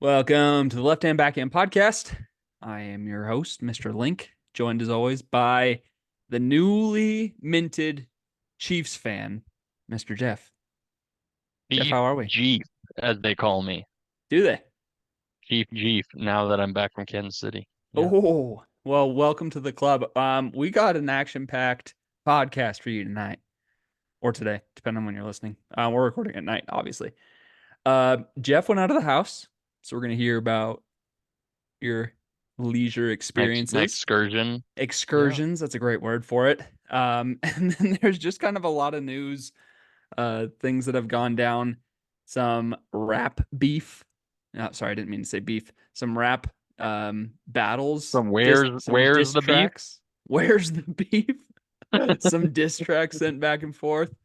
Welcome to the Left Hand Backhand Podcast. I am your host, Mr. Linc, joined as always by the newly minted Chiefs fan, Mr. Jeff. Jeff, Chief how are we? Jeef, as they call me. Do they? Chief Jeef, now that I'm back from Kansas City. Yeah. Oh, well, welcome to the club. We got an action-packed podcast for you tonight or today, depending on when you're listening. We're recording at night, obviously. Jeff went out of the house, so we're gonna hear about your leisure My experiences. excursion. Yeah. Excursions, that's a great word for it. And then there's just kind of a lot of news, things that have gone down. Some rap beef. Sorry, I didn't mean to say beef. Some rap battles, From some where's diss the beef? tracks. Where's the beef? Some diss tracks sent back and forth.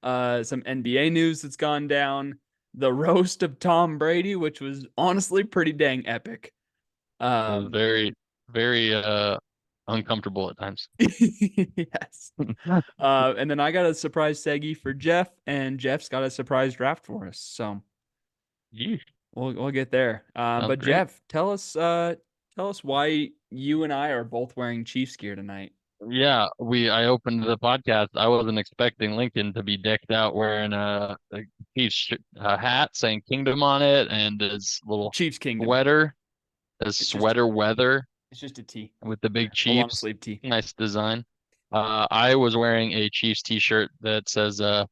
Some NBA news that's gone down. The roast of Tom Brady, which was honestly pretty dang epic. It was Um, very, very uncomfortable at times. yes. And then I got a surprise seggy for Jeff, and Jeff's got a surprise draft for us. So Yeesh, we'll get there. sounds But great. Jeff, tell us why you and I are both wearing Chiefs gear tonight. Yeah, I opened the podcast. I wasn't expecting Lincoln to be decked out wearing a Chiefs hat saying Kingdom on it and his little Chiefs Kingdom. sweater, his It's just sweater weather it's just a T, with the big a long Chiefs. sleeve T. Nice design. I was wearing a Chiefs t-shirt that says the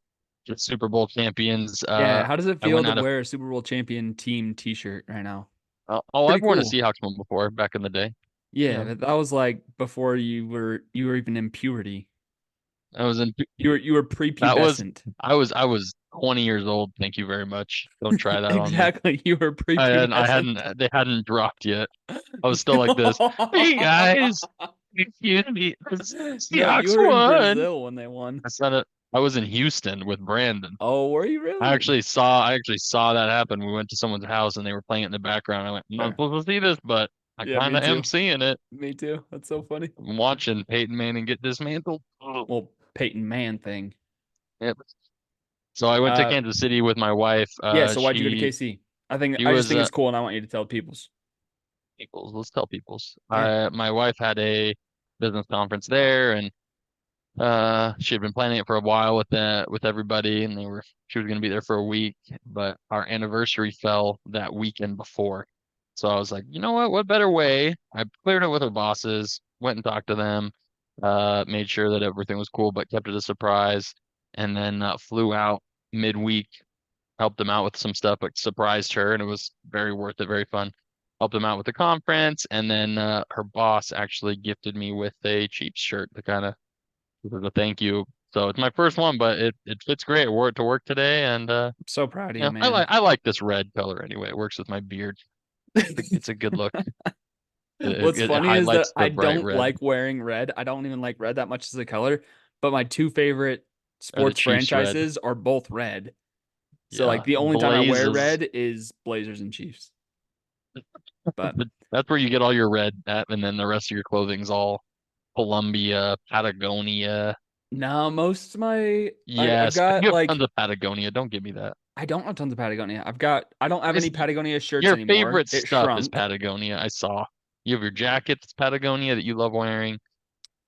Super Bowl champions. Yeah, how does it I feel went to out of wear a Super Bowl champion team T-shirt right now? I've Pretty worn a cool. Seahawks one before back in the day. Yeah, Yeah. that was like before you were even in puberty. I was in You were that was prepubescent. I was 20 years old. Thank you very much. Don't try that on me. Exactly. You were I prepubescent. hadn't they hadn't dropped yet. I was still like this. Hey guys, excuse me. No, you Seahawks were in won. Brazil when they won. I said it. I was in Houston with Brandon. Oh, were you really? I actually saw that happen. We went to someone's house and they were playing it in the background. I went, I'm not Fair. supposed to see this, but I Yeah, kind me of am too. seeing it. Me too. That's so funny. I'm watching Peyton Manning get dismantled. Oh. Well, Peyton Man thing. Yep. So I went to Uh, Kansas City with my wife. yeah. So why'd you go to KC? She I just was think it's cool, and I want you to tell people's. Peoples. Let's tell Peoples. Yeah. My wife had a business conference there, and she had been planning it for a while with everybody, and she was going to be there for a week, but our anniversary fell that weekend before. So I was like, you know what? What better way? I cleared it with her bosses, went and talked to them, made sure that everything was cool, but kept it a surprise, and then flew out midweek, helped them out with some stuff, but surprised her, and it was very worth it, very fun. Helped them out with the conference, and then her boss actually gifted me with a Chiefs shirt to kind of as a thank you. So it's my first one, but it fits great. I wore it to work today, and I'm so proud of you, yeah, man. I like this red color anyway. It works with my beard. It's a good look. What's It funny is that highlights I the bright don't red like wearing red. I don't even like red that much as a color, but my two favorite or the sports Chiefs red. franchises are both red. So like Yeah, the only time I wear blazes. red is Blazers and Chiefs. But That's where you get all your red at, and then the rest of your clothing's all Columbia, Patagonia. no, most of my I've Yes, got you have tons like of Patagonia. Don't give me that. I don't have tons of Patagonia. I don't have This, any Patagonia shirts your anymore. favorite It stuff is shrunk. Patagonia. I saw. You have your jacket that's Patagonia that you love wearing.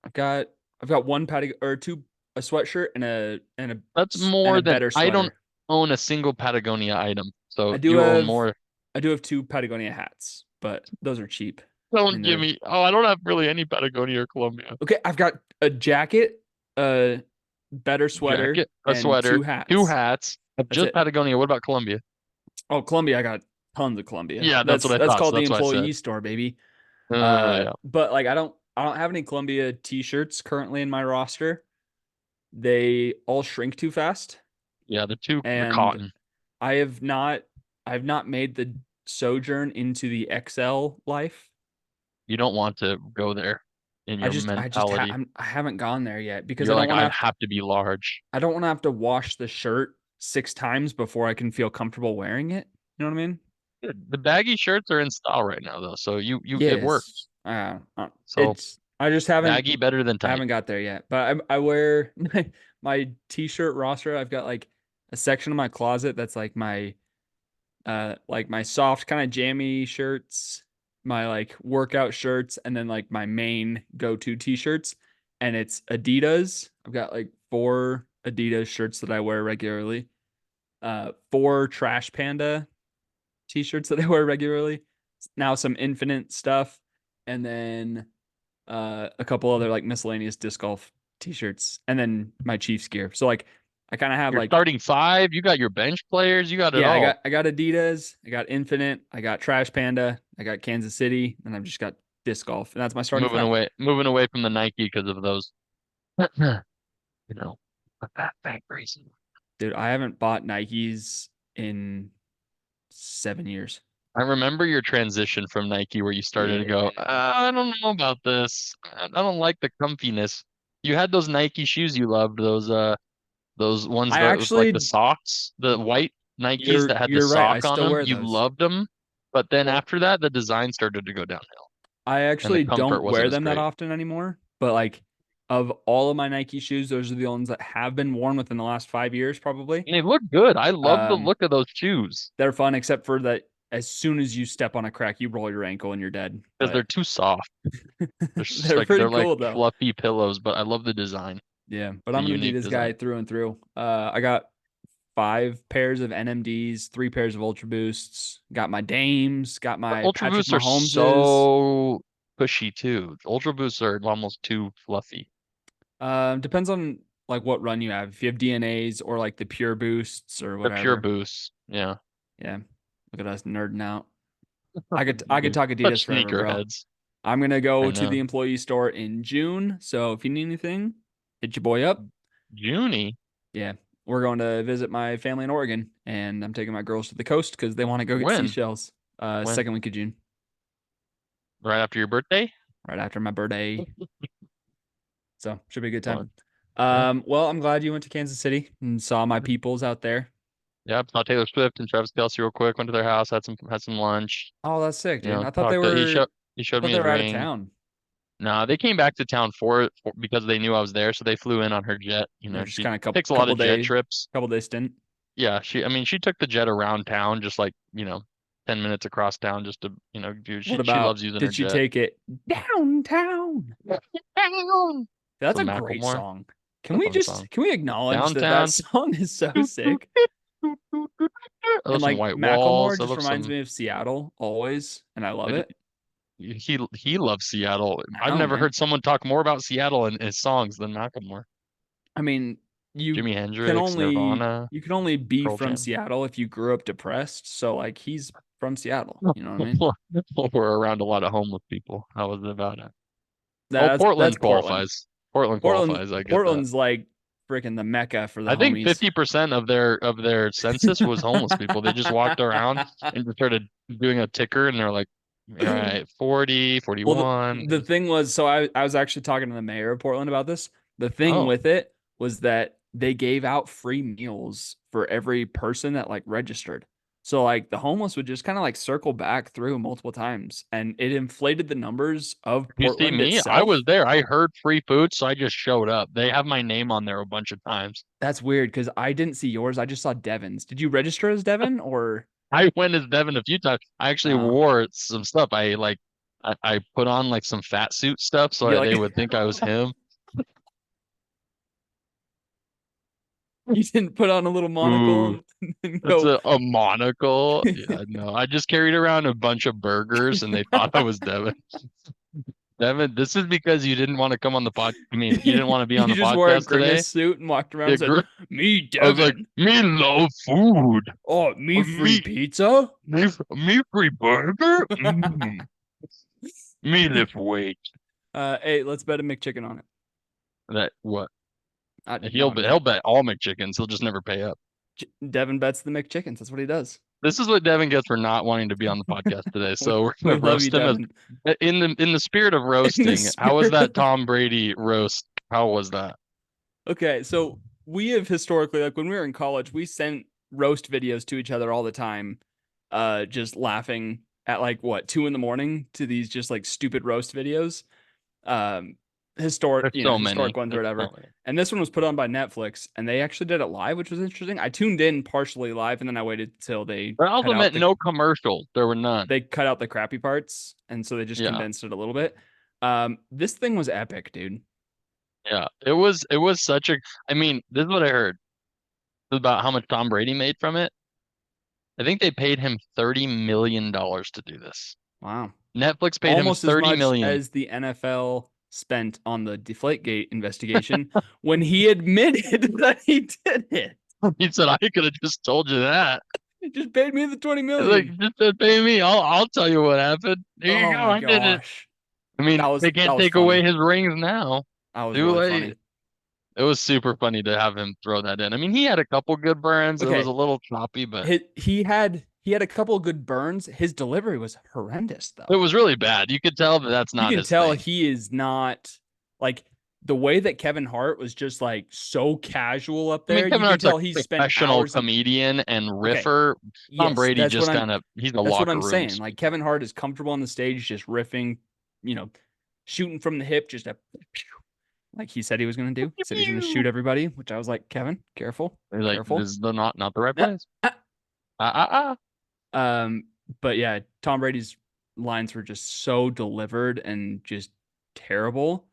I've got I've got one Patagonia or two a sweatshirt and That's a more than better I don't sweater. own a single Patagonia item. I So do you own have more. I do have two Patagonia hats, but those are cheap. I mean Don't give they're me. Oh, I don't have really any Patagonia or Columbia. okay. I've got a jacket, a better sweater, Jacket, a and sweater, two two hats. hats. That's Just it. Patagonia. What about Columbia? Oh, Columbia, I got tons of Columbia. Yeah, that's what I That's thought. So called the that's why I said. employee store, baby. Yeah. But like I don't have any Columbia t-shirts currently in my roster. They all shrink too fast, Yeah, the and cotton. I have not I have not made the sojourn into the XL life. You don't want to go there in your mentality. I haven't gone there yet because You're like, I have to be large. I don't want to have to wash the shirt 6 times before I can feel comfortable wearing it. You know what I mean? The baggy shirts are in style right now, though. So it Yes. works. So It's I just haven't baggy better than I tight. haven't got there yet. But I wear my t-shirt roster. I've got like a section of my closet that's like like my soft kind of jammy shirts, my like workout shirts, and then like my main go-to t-shirts. And it's Adidas. I've got like 4 Adidas shirts that I wear regularly. 4 Trash Panda t-shirts that I wear regularly. Now some Infinite stuff, and then a couple other like miscellaneous disc golf t-shirts, and then my Chiefs gear. So like I kind of have Your like starting five, you got your bench players, you got it yeah, all. I got Adidas, I got Infinite, I got Trash Panda, I got Kansas City, and I've just got disc golf, and that's my starting five. Moving away from the Nike because of those, you know, the fat factories. Dude, I haven't bought Nikes in 7 years. I remember your transition from Nike where you started to go, Yeah. I don't know about this. I don't like the comfiness. You had those Nike shoes you loved, those ones I that with like the actually socks, the white Nikes that had the you're right. I sock on still them. wear You those. loved them, but then after that, the design started to go downhill I and the actually comfort don't wasn't wear as them that great. often anymore, but like of all of my Nike shoes, those are the ones that have been worn within the last 5 years, probably. And they look good. I love the Um, look of those shoes they're fun, except for that as soon as you step on a crack, you roll your ankle and you're dead. because they're But too soft. they're pretty They're like cool though. fluffy pillows, but I love the design. Yeah, but It's a I'm an unique Adidas design. guy through and through. I got 5 pairs of NMDs, 3 pairs of Ultra Boosts. Got my Dames. Got my Ultra Patrick Boosts are Mahomeses. so cushy too. Ultra Boosts are almost too fluffy. Depends on like what run you have. If you have DNAs or like the Pure Boosts or They're pure whatever. boosts. Yeah. Yeah, look at us nerding out. I could Dude, talk Adidas such forever, bro. sneakerheads. I'm gonna I go to the know. employee store in June. So if you need anything, hit your boy up. Junie. Yeah, we're going to visit my family in Oregon, and I'm taking my girls to the coast because they want to go get When? seashells. When? Second week of June, Right after your birthday? right after my birthday. So should be a good time. Fun. Yeah. Well, I'm glad you went to Kansas City and saw my peoples out there. Yeah. Saw Taylor Swift and Travis Kelce real quick. Went to their house, had some lunch. Oh, that's sick, You dude. know, talked to he I showed thought me they his were out of ring. town. No, they came back to town for because they knew I was there, so they flew in on her jet. You They're know, just she kind of takes a lot couple of jet day, trips. couple day stint. Yeah, I mean, she took the jet around town, just like, 10 minutes across town just to, do What she about loves using her did she jet. take it downtown? Down. That's a Some great Macklemore. song. It's a fun song. Can we acknowledge that that Downtown. song is so Doot, doot, sick? doot, doot, doot, doot. I And love some like white walls. Macklemore I just love reminds some me of Seattle always, and I love I ju- it. he loves Seattle. I I've know, never man. heard someone talk more about Seattle in his songs than Macklemore. I mean, Jimi Hendrix, Nirvana, you can only be Pearl from Jam. Seattle if you grew up depressed. So like he's from Seattle, you know what I mean? We're around a lot of homeless people. How was it about it? Oh, That's Portland Portland. qualifies. Portland Portland qualifies. I get that. Portland's like freaking the mecca for the I think homies. 50% of their census was homeless people. They just walked around and just started doing a ticker and they're like, all right, 40, Well, 41. the thing was, so I was actually talking to the mayor of Portland about this. The thing Oh, with it was that they gave out free meals for every person that like registered. So like the homeless would just kind of like circle back through multiple times, and it inflated the numbers of you see Portland me? I itself. was there. I heard free food, so I just showed up. They have my name on there a bunch of times. That's weird because I didn't see yours. I just saw Devin's. Did you register as Devin or I went as Devin a few times. I actually uh wore some stuff. I put on like some fat suit stuff so you they like would think I was him. you didn't put on a little monocle Ooh, and that's go a monocle. Yeah, no, I just carried around a bunch of burgers and they thought I was Devin. Devin, this is because you didn't want to come on the pod. I mean, you didn't want to be on you the just wore a podcast today. grimace suit and walked around Yeah, and said, "Me, I was like, Devin. me love food. Oh, me free Me, pizza." me free burger. Mm, me lift weight. Hey, let's bet a McChicken on it. That what? No, He'll bet all McChickens. He'll just never pay up. Devin bets the McChickens. That's what he does. This is what Devin gets for not wanting to be on the podcast today. We, So we're we gonna love you, roast him as Devin. in the spirit of In the roasting. How was spirit that of Tom Brady roast? How was that? okay, so we have historically, like when we were in college, we sent roast videos to each other all the time, just laughing at like what 2 in the morning to these just like stupid roast videos. Um, historic, There's so historic many. ones or There's whatever. so many. And this one was put on by Netflix, and they actually did it live, which was interesting. I tuned in partially live, and then I waited till But I also meant no commercials. There were none. they cut out the crappy parts, and so they just Yeah. condensed it a little bit. This thing was epic, dude. Yeah. It was such a I mean, this is what I heard. It was about how much Tom Brady made from it. I think they paid him $30 million to do this. Wow. Netflix paid him Almost as 30 much million. as the NFL spent on the Deflategate investigation when he admitted that he did it. He said, I could have just told you that. He just paid me the 20 He's like, million. just pay me. I'll tell you what happened. Here you Oh go. my I did it. gosh. I mean, they That can't was take away funny. his rings now. That was Too really late. funny. It was super funny to have him throw that in. I mean, he had a couple good burns. It was a Okay. little choppy, but He had a couple of good burns. His delivery was horrendous it though. was really bad. You could tell that that's You not can his tell thing. he is not like the way that Kevin Hart was just like so casual up I mean, there. You Kevin can Hart's a tell he spent professional hours in. comedian and Okay. riffer. Tom Yes, Brady just kind of he's a that's what locker I'm room saying. Like Kevin Hart is comfortable on the stage, just riffing, you know, shooting from the hip, just a like he said he was gonna do. He said he's gonna shoot everybody, which I was like, Kevin, careful, He's like, careful. this is not the right Yeah. place. Ah, ah, Um, but yeah, Tom Brady's lines were just so delivered and just terrible.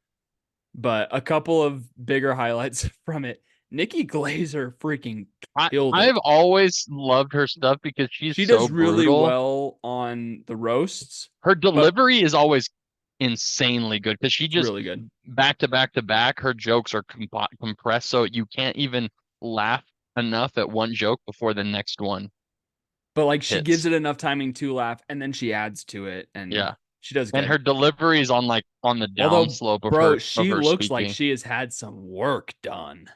But a couple of bigger highlights from it. Nikki Glazer freaking killed I've it. always loved her stuff because she's She so does really brutal. well on the roasts, Her but delivery is always insanely good because she it's just really good. back to back to back. Her jokes are compressed, so you can't even laugh enough at one joke before the next one But like she gives hits. it enough timing to laugh, and then she adds to it, and Yeah, she does and good. her delivery is on the Although, downslope bro, of she her looks like speaking. she has had some work done.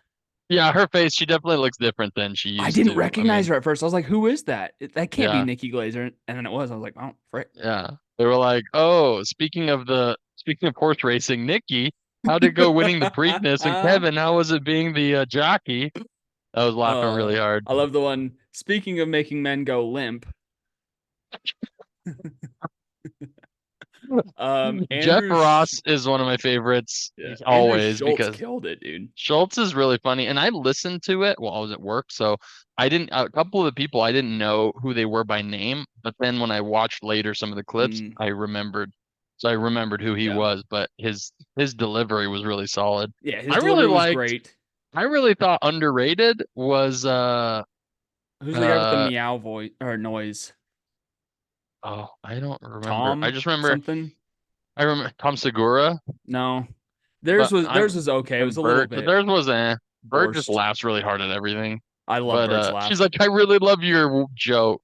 Yeah, her face, she definitely looks different than she I used didn't to. I recognize mean, her at first. I was like, "Who is that? That can't be yeah, Nikki Glazer." And then it was. I was like, "Oh, frick!" yeah. They were like, "Oh, speaking of horse racing, Nikki, how'd it go winning the Preakness? And Kevin, how was it being the jockey?" I was laughing really hard. I love the one. Speaking of making men go limp, Jeff Andrew, Ross is one of my favorites yeah, Andrew always Schultz because killed it, dude. Schultz is really funny, and I listened to it while I was at work, so I didn't. A couple of the people I didn't know who they were by name, but then when I watched later some of the clips, Mm, I remembered. So I remembered who he yeah, was, but his delivery was really solid. yeah, his I really delivery was liked. great. I really thought underrated was Who's the guy with the uh meow voice or noise? oh, I don't remember. I Tom just remember something? I remember Tom Segura, No, but theirs was okay. It was and a little Bert, but bit theirs was Bert just forced. laughs really hard at everything. I love But Bert's she's laugh. like, I really love your joke,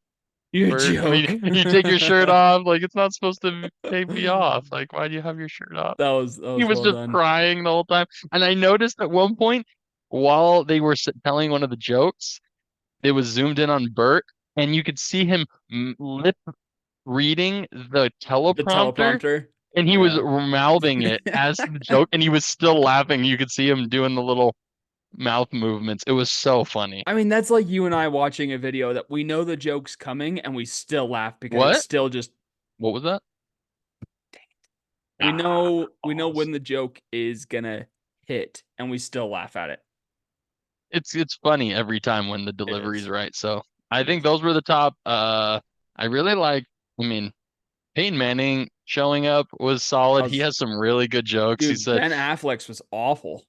You Bert. I joke. mean, you take your shirt off, like it's not supposed to take me off. Like, why do you have your shirt off? That He was was well just done. crying the whole time. And I noticed at one point, while they were telling one of the jokes, it was zoomed in on Bert, and you could see him lip reading the The teleprompter, teleprompter. and he was Yeah. mouthing it as the joke, and he was still laughing. You could see him doing the little mouth movements. It was so funny. I mean, that's like you and I watching a video that we know the joke's coming and we still laugh because it's What? still just What was that? we know Pause. when the joke is gonna hit and we still laugh at it. It's funny every time when the It delivery's is. right. So I It think is. those were the top. I really like. I mean, Peyton Manning showing up was I solid. He was has some really good jokes. He dude, said Ben Affleck's was awful.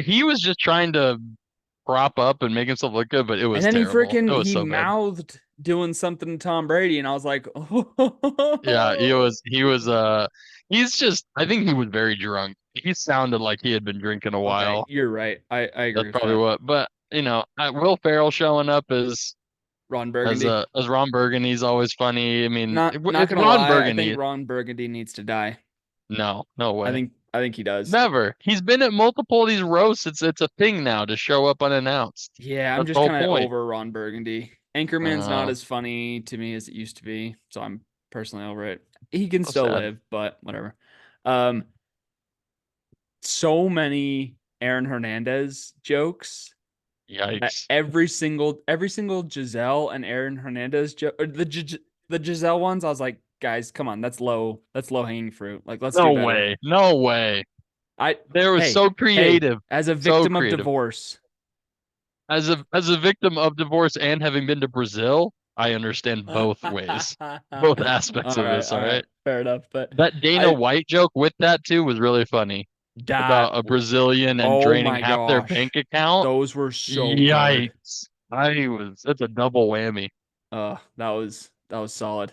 he was just trying to prop up and make himself look good, but it And was then terrible. It was he so bad. mouthed doing something to Tom Brady, and I was like, Yeah, he oh. was. He was. He's just. I think he was very drunk. He sounded like he had been drinking a Okay, while. you're right. I agree That's with probably that. what. But Will Ferrell showing up Ron Burgundy. as Ron Burgundy's always funny. I mean, Not it's gonna Ron lie, I think Burgundy. Ron Burgundy needs to die. No, no way. I think he does. Never. He's been at multiple of these roasts. It's a thing now to show up unannounced. Yeah, I'm That's the just whole kind of point. over Ron Burgundy. Anchorman's not Uh, as funny to me as it used to be, so I'm personally over it. He can so still sad. live, but whatever. Um, so many Aaron Hernandez jokes. Yikes. Every single Giselle and Aaron Hernandez joke, or the Giselle ones, I was like, guys, come on, that's low hanging fruit. Like, let's do No better. way. No way. I They were hey, so hey, creative, as a so victim of creative. divorce, As a victim of divorce and having been to Brazil, I understand all both ways, both aspects of right, this. all All right, right. fair enough. But That Dana I White joke with that too was really funny that about a Brazilian and oh draining my half their gosh, bank account. those were so good. Yikes. That's a double whammy. That was solid.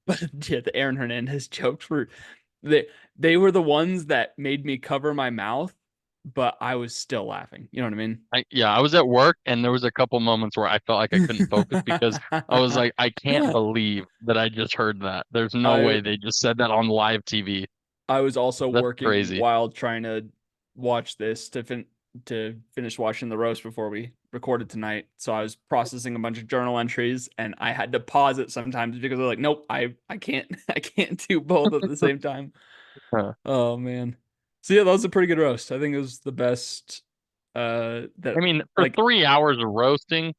But yeah, the Aaron Hernandez jokes were they they were the ones that made me cover my mouth, but I was still laughing. You know what I mean? Yeah, I was at work and there was a couple moments where I felt like I couldn't focus because I was like, I can't believe that I just heard that. There's no I way they just said that on live TV. I was also That's working crazy. while trying to watch this to finish watching the roast before we recorded tonight. So I was processing a bunch of journal entries and I had to pause it sometimes because I was like, nope, I can't I can't do both at the same time. Huh. Oh man. So yeah, that was a pretty good roast. I think it was the best I that mean, for like 3 hours of roasting,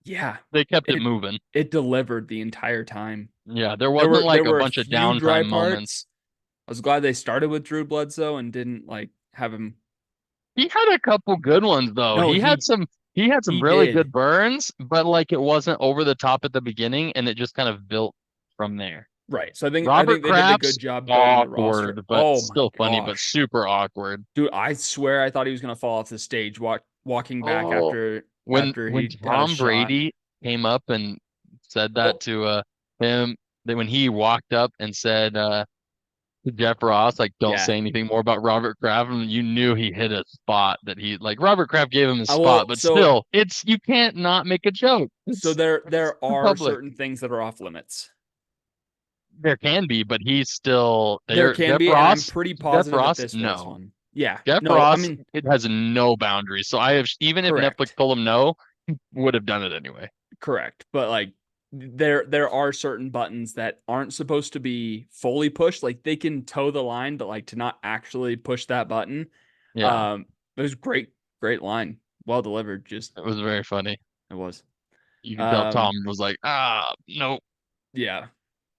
yeah, they kept it it moving. it delivered the entire time. Yeah, there There wasn't were there like a were a bunch of few dry downtime moments. parts. I was glad they started with Drew Bledsoe and didn't like have him. He had a couple good ones though. No, He had some he really good did. burns, but like it wasn't over the top at the beginning and it just kind of built from there. Right. So I Robert think they did a good Kraft's job building the roster. awkward, but Oh my still funny, but gosh. super awkward. Dude, I swear I thought he was gonna fall off the stage walking back Oh, when after when he had a Tom shot. Brady came up and said that Oh to him, that when he walked up and said to Jeff Ross, like, don't yeah. say anything more about Robert Kraft, and you knew he hit a spot that he like Robert Kraft gave him his I spot, will but still, it's you can't not make a joke. so It's there too are public. certain things that are off limits. There can be, but he's still There there. can be, and I'm pretty Jeff positive that Ross, this was no. one. Yeah. Jeff No, I Ross, mean, it has no boundaries. So I have, even if Netflix correct. told him no, would have done it anyway. Correct. But like there are certain buttons that aren't supposed to be fully pushed. Like they can toe the line, but like to not actually push that button. Yeah, It was great line. Well delivered. Just it was very funny. it was. You can tell Tom Um, was like, no, yeah.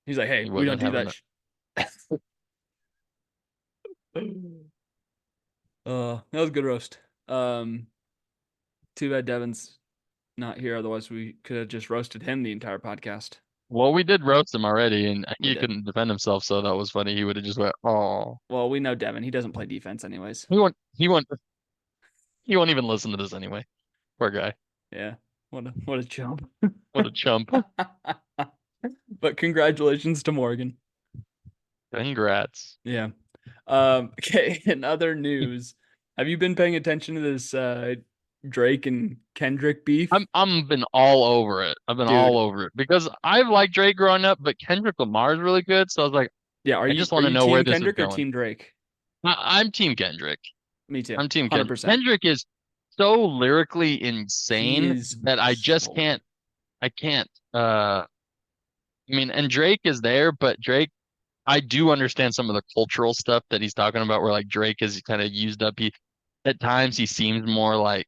He's like, hey, he we wasn't don't do having that. it. That was a good roast. Um, Too bad Devin's not here. Otherwise, we could have just roasted him the entire podcast. Well, we did roast him already, and We he did. couldn't defend himself, so that was funny. He would have just went, oh, Well, we know Devin. He doesn't play defense anyways. he won't even listen to this anyway. Poor guy. Yeah. What a chump. What a chump. But congratulations to Morgan. Congrats. Yeah. Okay, in other news, have you been paying attention to this Drake and Kendrick beef? I'm been all over it. I've been Dude, all over it because I've liked Drake growing up, but Kendrick Lamar is really good. So I was like, yeah, I just are want to you know where team this is Kendrick or going. team Drake? I'm Team Kendrick. Me too. I'm Team Kendrick. 100%. Kendrick is so lyrically He insane is that I just so can't. I can't. I mean, and Drake is there, but Drake, I do understand some of the cultural stuff that he's talking about, where like Drake is kind of used up. He at times he seems more like,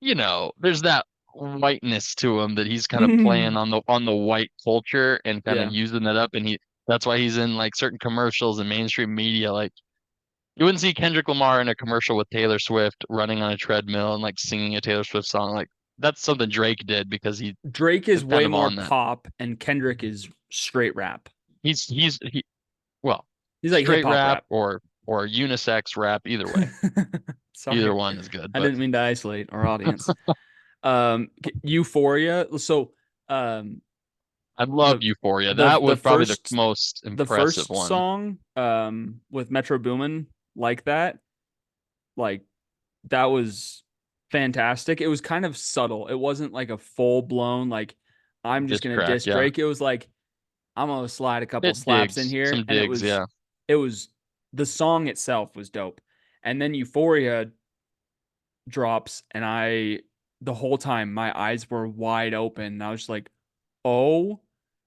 there's that whiteness to him that he's kind of playing good. on the white culture and kind of Yeah. using that up, and that's why he's in like certain commercials and mainstream media. Like you wouldn't see Kendrick Lamar in a commercial with Taylor Swift running on a treadmill and like singing a Taylor Swift song. Like that's something Drake did because he Drake is is kind way of more on that. pop and Kendrick is straight rap. He well, He's like hip straight hop rap rap. or unisex rap, either way. Either Sorry. one is good, I but didn't mean to isolate our audience. Euphoria. So, um, I love the Euphoria. That the was probably the first most the impressive first one. song with Metro Boomin like that, like that was fantastic. It was kind of subtle. It wasn't like a full blown like I'm just Diss gonna track, diss yeah. Drake. It was like I'm gonna slide a couple It slaps in digs. here, Some and digs, yeah. it was the song itself was dope, and then Euphoria drops, and the whole time my eyes were wide open. And I was just like, oh,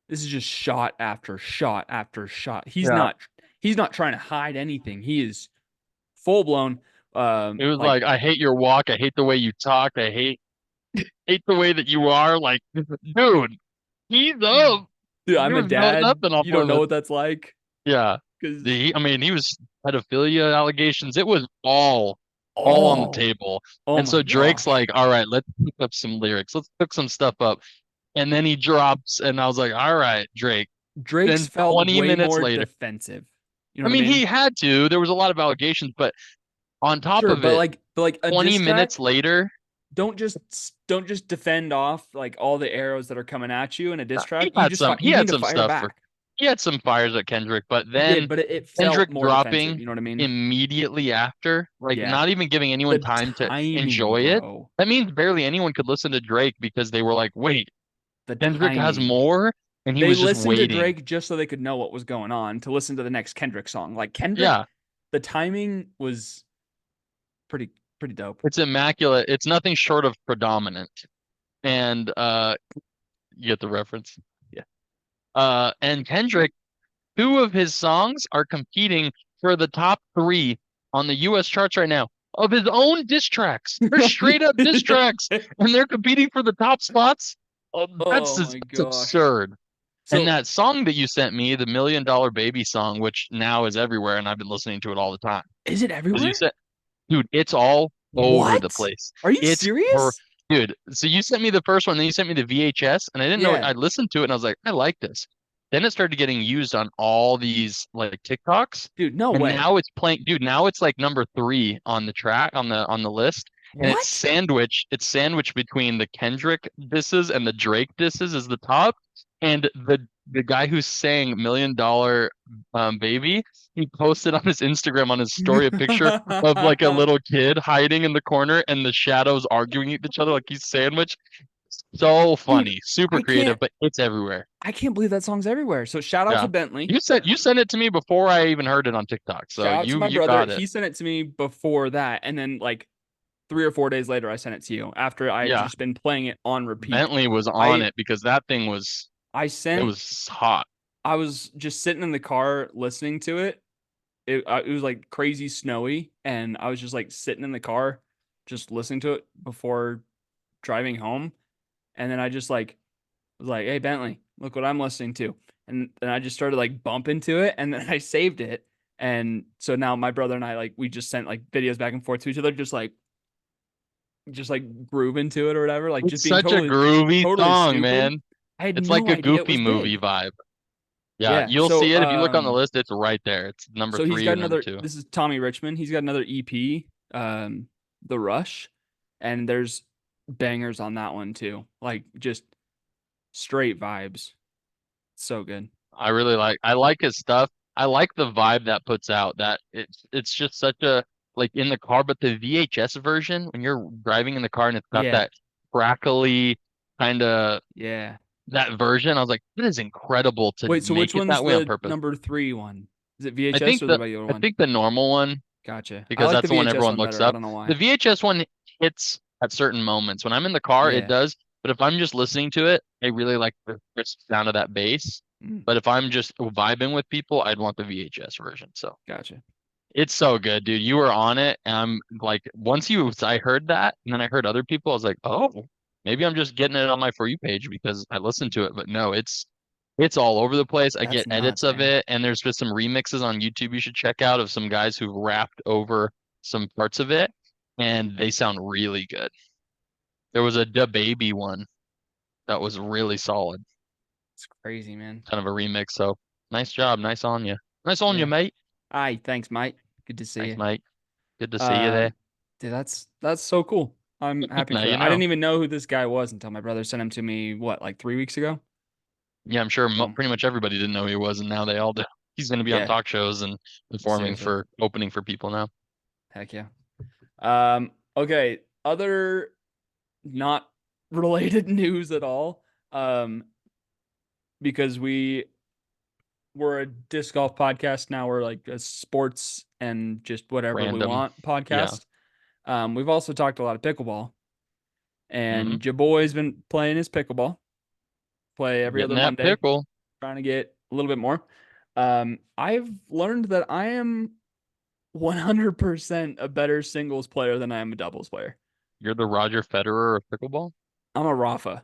this is just shot after shot after shot. Yeah. He's not trying to hide anything. He is full blown. It was Like like, I hate your walk, I hate the way you talk, I hate the way that you are. Like, dude, he's up. dude, I'm a There's no dad. nothing off You don't know limits. what that's like. Yeah. Because I mean, he was pedophilia allegations. It was all on the oh, table. oh And my so Drake's gosh, like, all right, let's cook up some lyrics. Let's cook some stuff up. And then he drops, and I was like, all right, Drake. Drake's Then felt 20 way minutes more later, defensive. You know I what I mean, mean? he had to. There was a lot of allegations, but on top Sure, of it, but like a 20 diss minutes track, later, don't just defend off like all the arrows that are coming at you in a diss track. he You need had to some fire stuff for back. he had some fires at Kendrick, but He did, then but it felt Kendrick more defensive. dropping You know what I mean? immediately after, like Yeah. not even giving anyone The time to timing, enjoy it. bro. That means barely anyone could listen to Drake because they were like, wait, The Kendrick has timing. more, and he They was just listened to waiting. Drake just so they could know what was going on to listen to the next Kendrick song. Like Kendrick, Yeah, the timing was pretty pretty dope. it's immaculate. It's nothing short of predominant. And you get the reference. Yeah. And Kendrick, two of his songs are competing for the top three on the US charts right now of his own diss tracks. They're straight up diss tracks, and they're competing for the top spots. Oh, Oh my that's gosh. absurd. And So that song that you sent me, the $1 Million Baby song, which now is everywhere, and I've been listening to it all the time. is it Because you everywhere? said, dude, it's all over the What? place. Are you It's per serious? dude. So you sent me the first one, then you sent me the VHS, and I didn't know. Yeah. I listened to it, and I was like, I like this. Then it started getting used on all these like TikToks, Dude, no and way. now it's playing. Dude, now it's like number three on the track on the list, and it's What? sandwiched. It's sandwiched between the Kendrick disses and the Drake disses is the top, and the guy who's saying $1 Million Baby, he posted on his Instagram on his story a picture of like a little kid hiding in the corner and the shadows arguing with each other like he's sandwiched. So Dude, funny, super I creative, can't but it's everywhere. I can't believe that song's everywhere. So shout out to Yeah. Bentley. You sent it to me before I even heard it on TikTok. So Shout out to my you brother. got it. He sent it to me before that. And then like 3 or 4 days later, I sent it to you after I had Yeah. just been playing it on repeat. Bentley was on I it because that thing I it sent was hot. I was just sitting in the car listening to it. It was like crazy snowy, and I was just like sitting in the car, just listening to it before driving home. And then I just like was like, "Hey Bentley, look what I'm listening to," and then I just started like bumping to it, and then I saved it. And so now my brother and I like we just sent like videos back and forth to each other, just like grooving to it or whatever, like just It's being such a groovy totally song, stupid. man. I had It's like no a idea it goofy was movie big. vibe. Yeah, Yeah. you'll see it if you look on the list. It's right there. It's number So he's three got or number another. two. This is Tommy Richmond. He's got another EP, The Rush, and there's bangers on that one too. Like just straight vibes. So good. I like his stuff. I like the vibe that puts out that it's just such a like in the car, but the VHS version when you're driving in the car and it's got Yeah. that crackly kind of Yeah. that version, I was like, it is incredible to Wait. So which make it one's that way on the purpose. number three one? Is it VHS or the regular I one? think the normal one Gotcha. I because like the that's the one VHS everyone one looks better. I up. don't know The why. VHS one hits at certain moments. When I'm in the car, it Yeah. does. But if I'm just listening to it, I really like the crisp sound of that bass. Mm, But if I'm just vibing with people, I'd want the VHS version. So gotcha. it's so good, dude. You were on it, and I'm like, I heard that, and then I heard other people. I was like, oh, maybe I'm just getting it on my For You page because I listened to it. But no, it's all over the place. I That's get edits nuts, of man. it, and there's just some remixes on YouTube you should check out of some guys who've rapped over some parts of it, and they sound really good. There was a Da Baby one that was really solid, It's crazy, man. kind of a remix. So nice job, nice on you, Yeah. mate. Aye. Thanks, mate. Good to see Thanks, you. mate. Good to see you there. Um, dude, that's so cool. I'm happy Now for you that. I know. didn't even know who this guy was until my brother sent him to me. What, like 3 weeks ago? Yeah, I'm sure So pretty much everybody didn't know who he was, and now they all do. He's going to be on yeah, talk shows and performing seriously, for opening for people now. heck yeah. Okay, other not related news at all. Because we're a disc golf podcast now. We're like a sports and just whatever we Random. want Yeah. podcast. We've also talked a lot of pickleball, Hmm. and your boy's been playing his pickleball. Play every Getting other that Monday, pickle. trying to get a little bit more. I've learned that I am 100% a better singles player than I am a doubles player. You're the Roger Federer of pickleball. I'm a Rafa.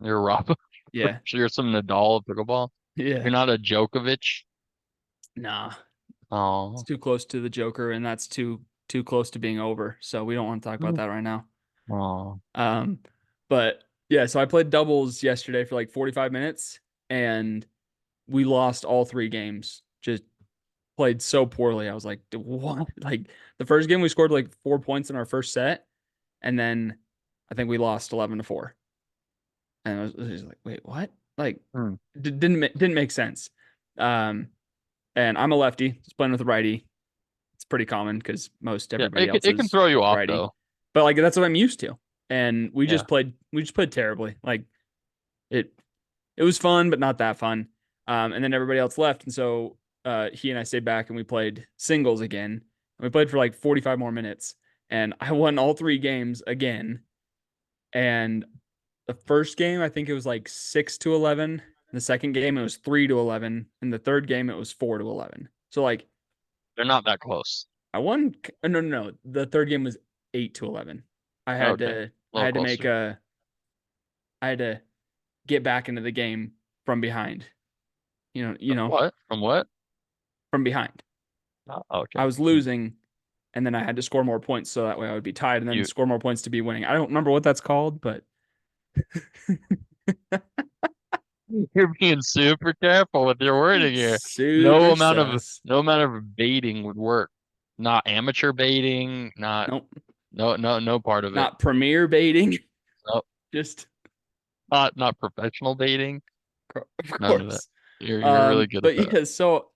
You're Rafa. Yeah. You're some Nadal of pickleball. You're Yeah. not a Djokovic. Nah, it's Oh, too close to the Joker, and that's too close to being over. So we don't want to talk about that right now. oh, Um, but yeah, so I played doubles yesterday for like 45 minutes, and we lost all three games. Just played so poorly. I was like, what? Like the first game we scored like 4 points in our first set, and then I think we lost 11-4. And I was just like, wait, what? Like hmm. didn't make sense. Um, and I'm a lefty, just playing with a righty. It's pretty common because most Yeah, everybody else it can is throw you off righty. though. But like that's what I'm used to. And Yeah. we just played terribly. Like it it was fun, but not that fun. And then everybody else left, and so he and I stayed back and we played singles again. And we played for like 45 more minutes, and I won all three games again. And the first game, I think it was like 6-11. The second game, it was 3-11. And the third game, it was 4-11. So like They're not that close. I won. No, no, no. The third game was 8-11. I had Okay. A to I little had to make closer. a I had to get back into the game from behind. What? From what? From behind. Oh, I okay. was Hmm. losing, and then I had to score more points so that way I would be tied, and then You score more points to be winning. I don't remember what that's called, but you're being super careful with your wording here. super sus. No amount of baiting would work. Not amateur baiting, not Nope, no part of it. not premier baiting. No, Just not professional baiting. of None of it. course. You're really good at But that. yeah,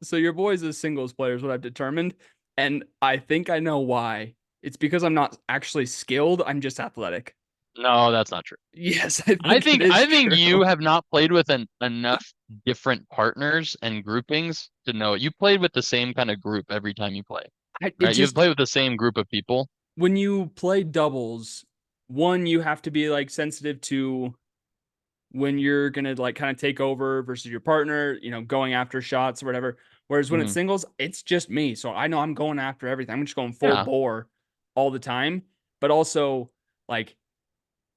so your boys as singles players, what I've determined, and I think I know why. It's because I'm not actually skilled. I'm just athletic. No, that's not true. Yes, I think it is I think true. you have not played with enough different partners and groupings to know it. You played with the same kind of group every time you play, It right? You've just played with the same group of people. when you play doubles, one, you have to be like sensitive to when you're gonna like kind of take over versus your partner, going after shots or whatever. Whereas when it's Hmm. singles, it's just me. So I know I'm going after everything. I'm just going full Yeah, bore all the time. But also, like,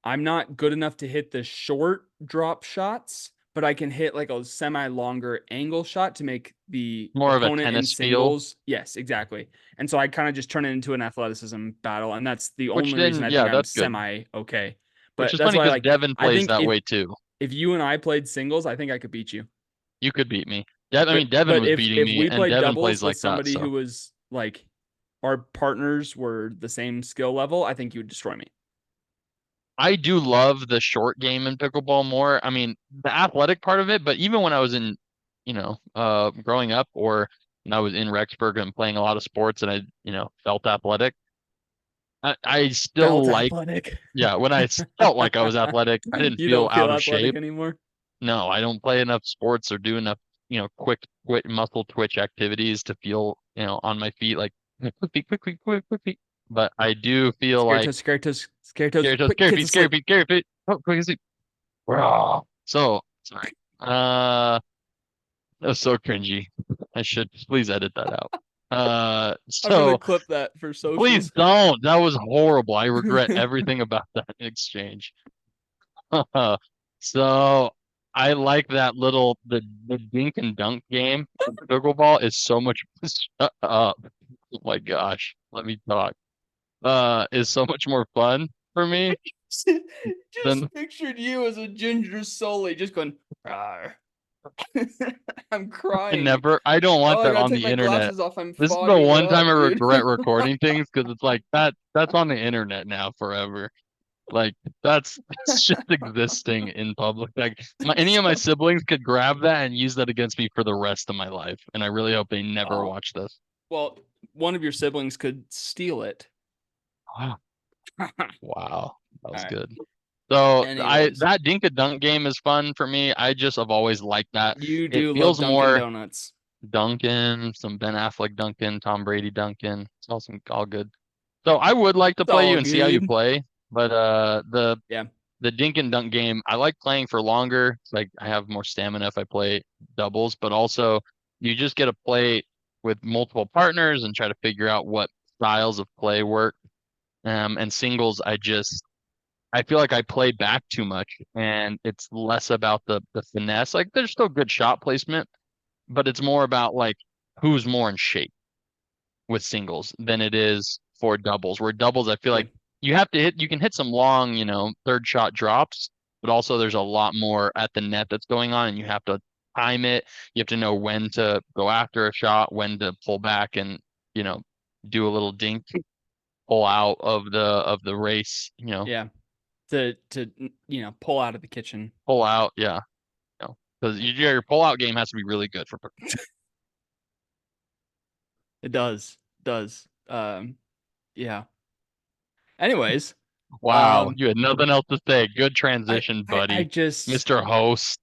I'm not good enough to hit the short drop shots, but I can hit like a semi longer angle shot to make the more of a opponent in tennis feel, singles. Yes, exactly. And so I kind of just turn it into an athleticism battle. And that's the which only reason then, I think yeah, I'm that's good. semi okay. Which But is that's funny why, because like, Devin I plays think that if way too. if you and I played singles, I think I could beat you. You could beat me. I mean, But Devin but was if beating if me, we and played Devin doubles plays with like that. somebody So who was like our partners were the same skill level, I think you would destroy me. I do love the short game in pickleball more. I mean, the athletic part of it, but even when I was in, growing up or when I was in Rexburg and playing a lot of sports and I, felt athletic, I Felt still like, athletic. yeah, when I felt like I was athletic, I didn't You feel don't feel out of athletic shape. anymore. No, I don't play enough sports or do enough, quick muscle twitch activities to feel, on my feet like quickly. But I do feel Scary like toes, scary toes, scary toes. scary toes, Quick, kids scary asleep. feet, scary feet. Oh, quick as Raw. So sorry. That was so cringy. I should please edit that out. I'm gonna So clip that for please socials. don't. That was horrible. I regret everything about that exchange. So I like that the dink and dunk game. Pickleball is so much. Shut up. Oh my gosh. Let me talk. Is so much more fun for me than Just pictured you as a ginger Sully, just going. "Rawr." I'm crying. I don't Oh, want I that gotta on take the my internet. glasses off. I'm This is the fogging it one time I up, dude. regret recording things because it's like that's on the internet now forever. Like that's just existing in public. Like any of my So, siblings could grab that and use that against me for the rest of my life. And I really hope they never uh, watch this. well, one of your siblings could steal it. Wow. All Wow. That was right. good. So I Anyways, that dink a dunk game is fun for me. I just have always liked that. you It do love feels Dunkin' more Donuts. Duncan, some Ben Affleck Duncan, Tom Brady Duncan. It's all good. So I would like to It's play you all and see how you good. play, but Yeah. the dink and dunk game, I like playing for longer. It's like I have more stamina if I play doubles, but also you just get to play with multiple partners and try to figure out what styles of play work. And singles, I feel like I play back too much, and it's less about the finesse. Like there's still good shot placement, but it's more about like who's more in shape with singles than it is for doubles. Where doubles, I feel like Good. you can hit some long, third shot drops, but also there's a lot more at the net that's going on, and you have to time it. You have to know when to go after a shot, when to pull back and, you know, do a little dink, pull out of the race, Yeah. To pull out of the kitchen. pull out, yeah. Because your pull out game has to be really good for. It does. Yeah. Anyways, Wow, um, you had nothing else to say. Good I transition, I buddy. just Mr. Host.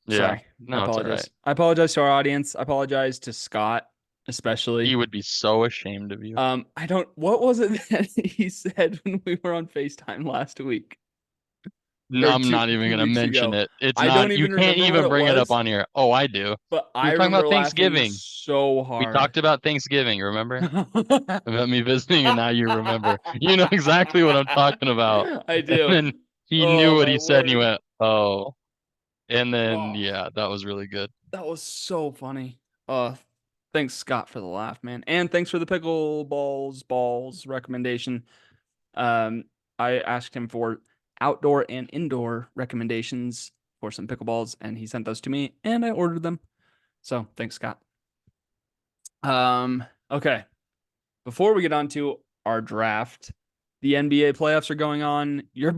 Yeah. sorry. I No, it's all right. apologize. I apologize to our audience. I apologize to Scott, He especially. would be so ashamed of you. I don't. What was it that he said when we were on FaceTime last week No, or I'm two not even two gonna weeks mention ago? it. It's I don't not, you even can't remember what even it bring it up was, on here. Oh, I do. but We I were talking about remember laughing Thanksgiving. so We hard. talked about Thanksgiving, remember? About me visiting, and now you remember. You know exactly what I'm talking about. I And do. then he knew Oh what my he said, and he word. went, "Oh." And then, Oh, yeah, that was really good. that was so funny. Thanks Scott for the laugh, man, and thanks for the pickleballs recommendation. Um, I asked him for outdoor and indoor recommendations for some pickleballs, and he sent those to me, and I ordered them. So thanks, Scott. Okay. Before we get on to our draft, the NBA playoffs are going on. I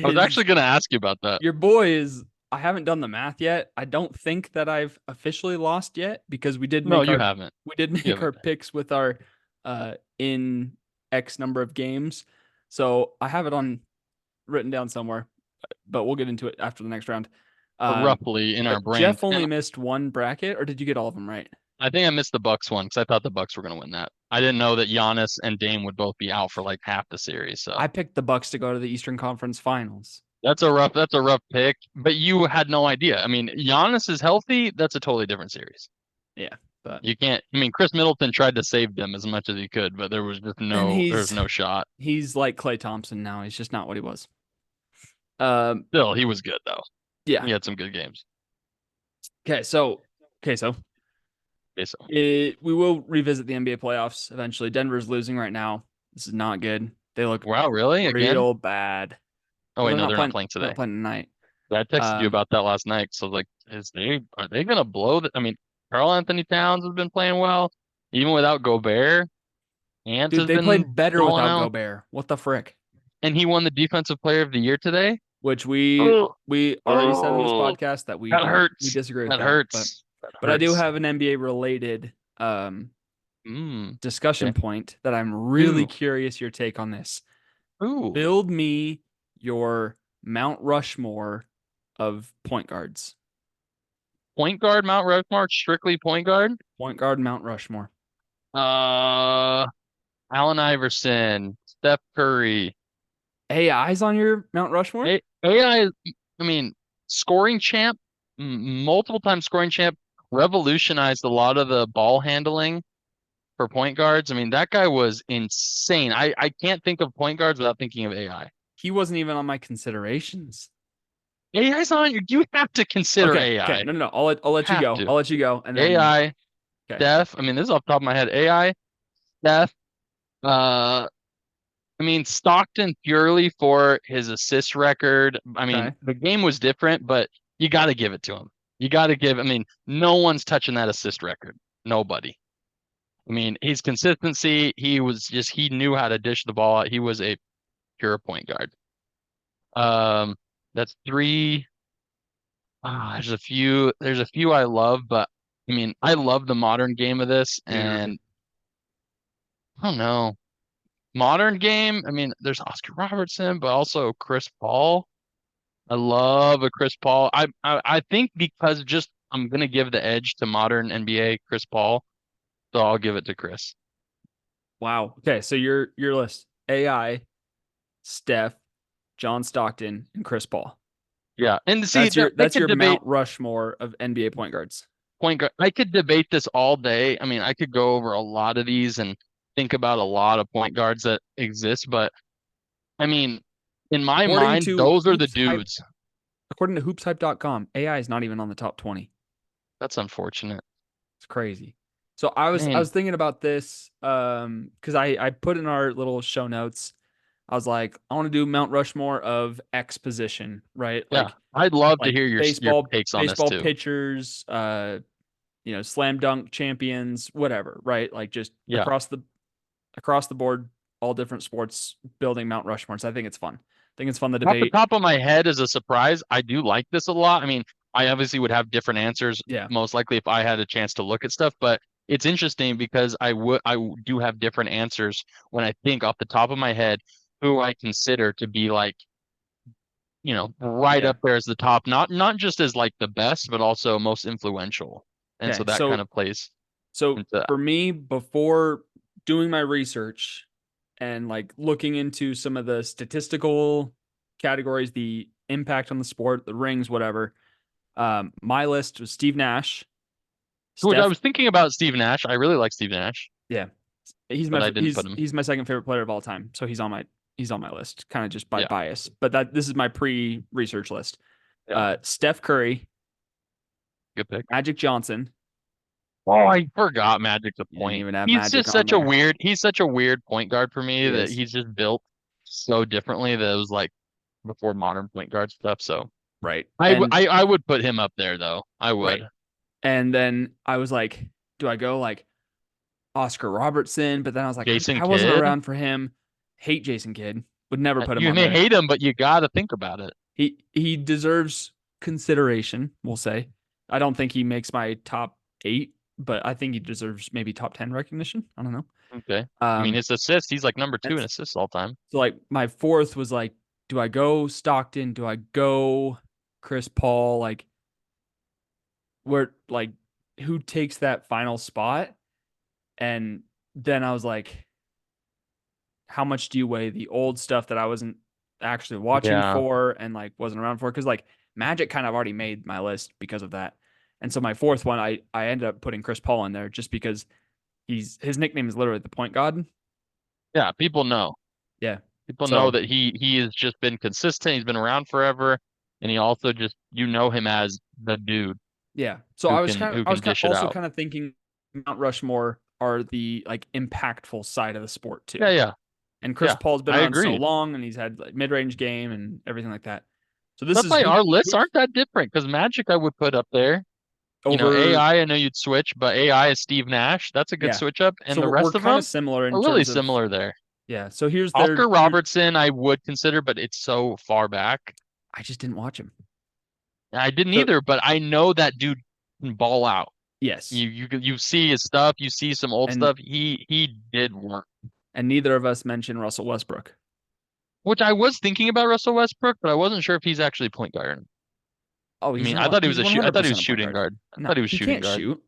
was actually gonna ask you about that. Your boy is. I haven't done the math yet. I don't think that I've officially lost yet because No, you haven't. we did You make our haven't. picks with our in X number of games. So I have it on written down somewhere, but we'll get into it after the next round. Um, Roughly in our but brains. Jeff only And missed one bracket, or did you get all of them right? I think I missed the Bucks one because I thought the Bucks were gonna win that. I didn't know that Giannis and Dame would both be out for like half the series. So I picked the Bucks to go to the Eastern Conference Finals. that's a rough pick. But you had no idea. I mean, Giannis is healthy. That's a totally different series. Yeah, but You can't. I mean, Chris Middleton tried to save them as much as he could, but and there was no shot. he's like Clay Thompson now. He's just not what he was. Um, Still, he was good though. yeah. He had some good games. Okay, so Okay, so we will revisit the NBA playoffs eventually. Denver's losing right now. This is not good. They look wow, really? Again? real bad. Oh Well, wait, no, they're not playing they're not today. playing tonight. I texted you Um, about that last night. So like, are they gonna blow the? I mean, Carl Anthony Towns has been playing well, even without Gobert. Ant dude, has they been played better balling without out, Gobert. What the frick? and he won the Defensive Player of the Year today. Which Oh, we already said in this oh, podcast that that we hurts. disagree with That that. hurts. That But I do hurts. have an NBA related discussion Okay. point that I'm really Ooh, curious your take on this. ooh. Build me your Mount Rushmore of point guards. Point guard, Mount Rushmore, strictly point guard. Point guard Mount Rushmore. Uh, Allen Iverson, Steph Curry. AI's on your Mount Rushmore? AI, I mean, scoring champ, multiple time scoring champ, revolutionized a lot of the ball handling for point guards. I mean, that guy was insane. I can't think of point guards without thinking of AI. He wasn't even on my considerations. AI's on you have to consider Okay. AI. No. I'll let you Have go. to. I'll let you go. And then AI, okay. Steph. I mean, this is off the top of my head. AI, Steph. Uh, I mean, Stockton purely for his assist record. I mean, Okay. the game was different, but you got to give it to him. I mean, no one's touching that assist record. Nobody. I mean, his consistency, he knew how to dish the ball out. He was a pure point guard. Um, that's three. There's a few I love, but I mean, I love the modern game of this, Dude. and I don't know. Modern game, I mean, there's Oscar Robertson, but also Chris Paul. I love a Chris Paul. I think because just I'm gonna give the edge to modern NBA Chris Paul, so I'll give it to Chris. Wow. Okay, so your list. AI, Steph, John Stockton, and Chris Paul. Yeah, and see I That's could your debate Mount Rushmore of NBA point guards. point guard. I could debate this all day. I mean, I could go over a lot of these and think about a lot of point guards that exist, but I mean, in my According mind, to those are the Hoops Hype, dudes. according to hoopshype.com, AI is not even on the top 20. That's unfortunate. It's crazy. So I was Man, thinking about this because I put in our little show notes. I was like, I want to do Mount Rushmore of X position, right? yeah, I'd love to Like hear your baseball takes on this baseball too. pitchers, slam dunk champions, whatever, right? Like just Yeah. across the board, all different sports building Mount Rushmore. So I think it's fun. I think it's fun to Off the debate. top of my head as a surprise, I do like this a lot. I mean, I obviously would have different answers Yeah. most likely if I had a chance to look at stuff, but it's interesting because do have different answers when I think off the top of my head who I consider to be like, right Yeah. up there as the top, not just as like the best, but also most influential. And so Okay. that kind of plays So into that. for me, before doing my research and like looking into some of the statistical categories, the impact on the sport, the rings, whatever, my list was Steve Nash, Which I Steph. was thinking about Steve Nash. I really like Steve Nash, Yeah, he's but my I didn't put him. he's my second favorite player of all time. So he's on my list, kind of just by Yeah, bias. But this is my pre-research list. yeah, Steph Curry, good pick. Magic Johnson. Oh, I forgot Magic's a You didn't point. even have Magic on there. He's such a weird point guard for me He that is he's just built so differently that it was like before modern point guard stuff. So right, and I would put him up there though. I right. would. And then I was like, do I go like Oscar Robertson? But then I was like, Jason I wasn't Kidd. around for him. Hate Jason Kidd. Would never put him You on may there. hate him, but you gotta think about it. He deserves consideration, we'll say. I don't think he makes my top 8, but I think he deserves maybe top 10 recognition. I don't know. Okay. I mean, Um, his assists, he's like number two and in assists all time. so like my fourth was like, do I go Stockton? Do I go Chris Paul? Like where like who takes that final spot? And then I was like, how much do you weigh the old stuff that I wasn't actually watching Yeah. for and like wasn't around for? Because like Magic kind of already made my list because of that. And so my fourth one, I ended up putting Chris Paul in there just because his nickname is literally the point god. Yeah. People know. Yeah. People know So that he has just been consistent. He's been around forever, and he also just him as the dude yeah. So I was who I was can kind dish it also out. kind of thinking Mount Rushmore are the like impactful side of the sport Yeah, too. yeah, And Chris yeah. Paul's been I around so agree. long and he's had like mid-range game and everything like that. So this That's is why our lists who's aren't that different because Magic I would put up there. over. AI, I know you'd switch, but AI is Steve Nash. That's a good Yeah. switch up, So and the we're rest of kind of them similar in are really terms of similar there. yeah. So here's Oscar here's Robertson, I would consider, but it's so far back. I just didn't watch him. I didn't So either, but I know that dude can ball out. yes. You see his stuff, you see some old And stuff. He did work. neither of us mentioned Russell Westbrook. Which I was thinking about Russell Westbrook, but I wasn't sure if he's actually point guard. Oh, I mean, I thought he was he's I thought he was 100% a point shooting guard. guard. I No, thought he was he shooting can't guard. shoot.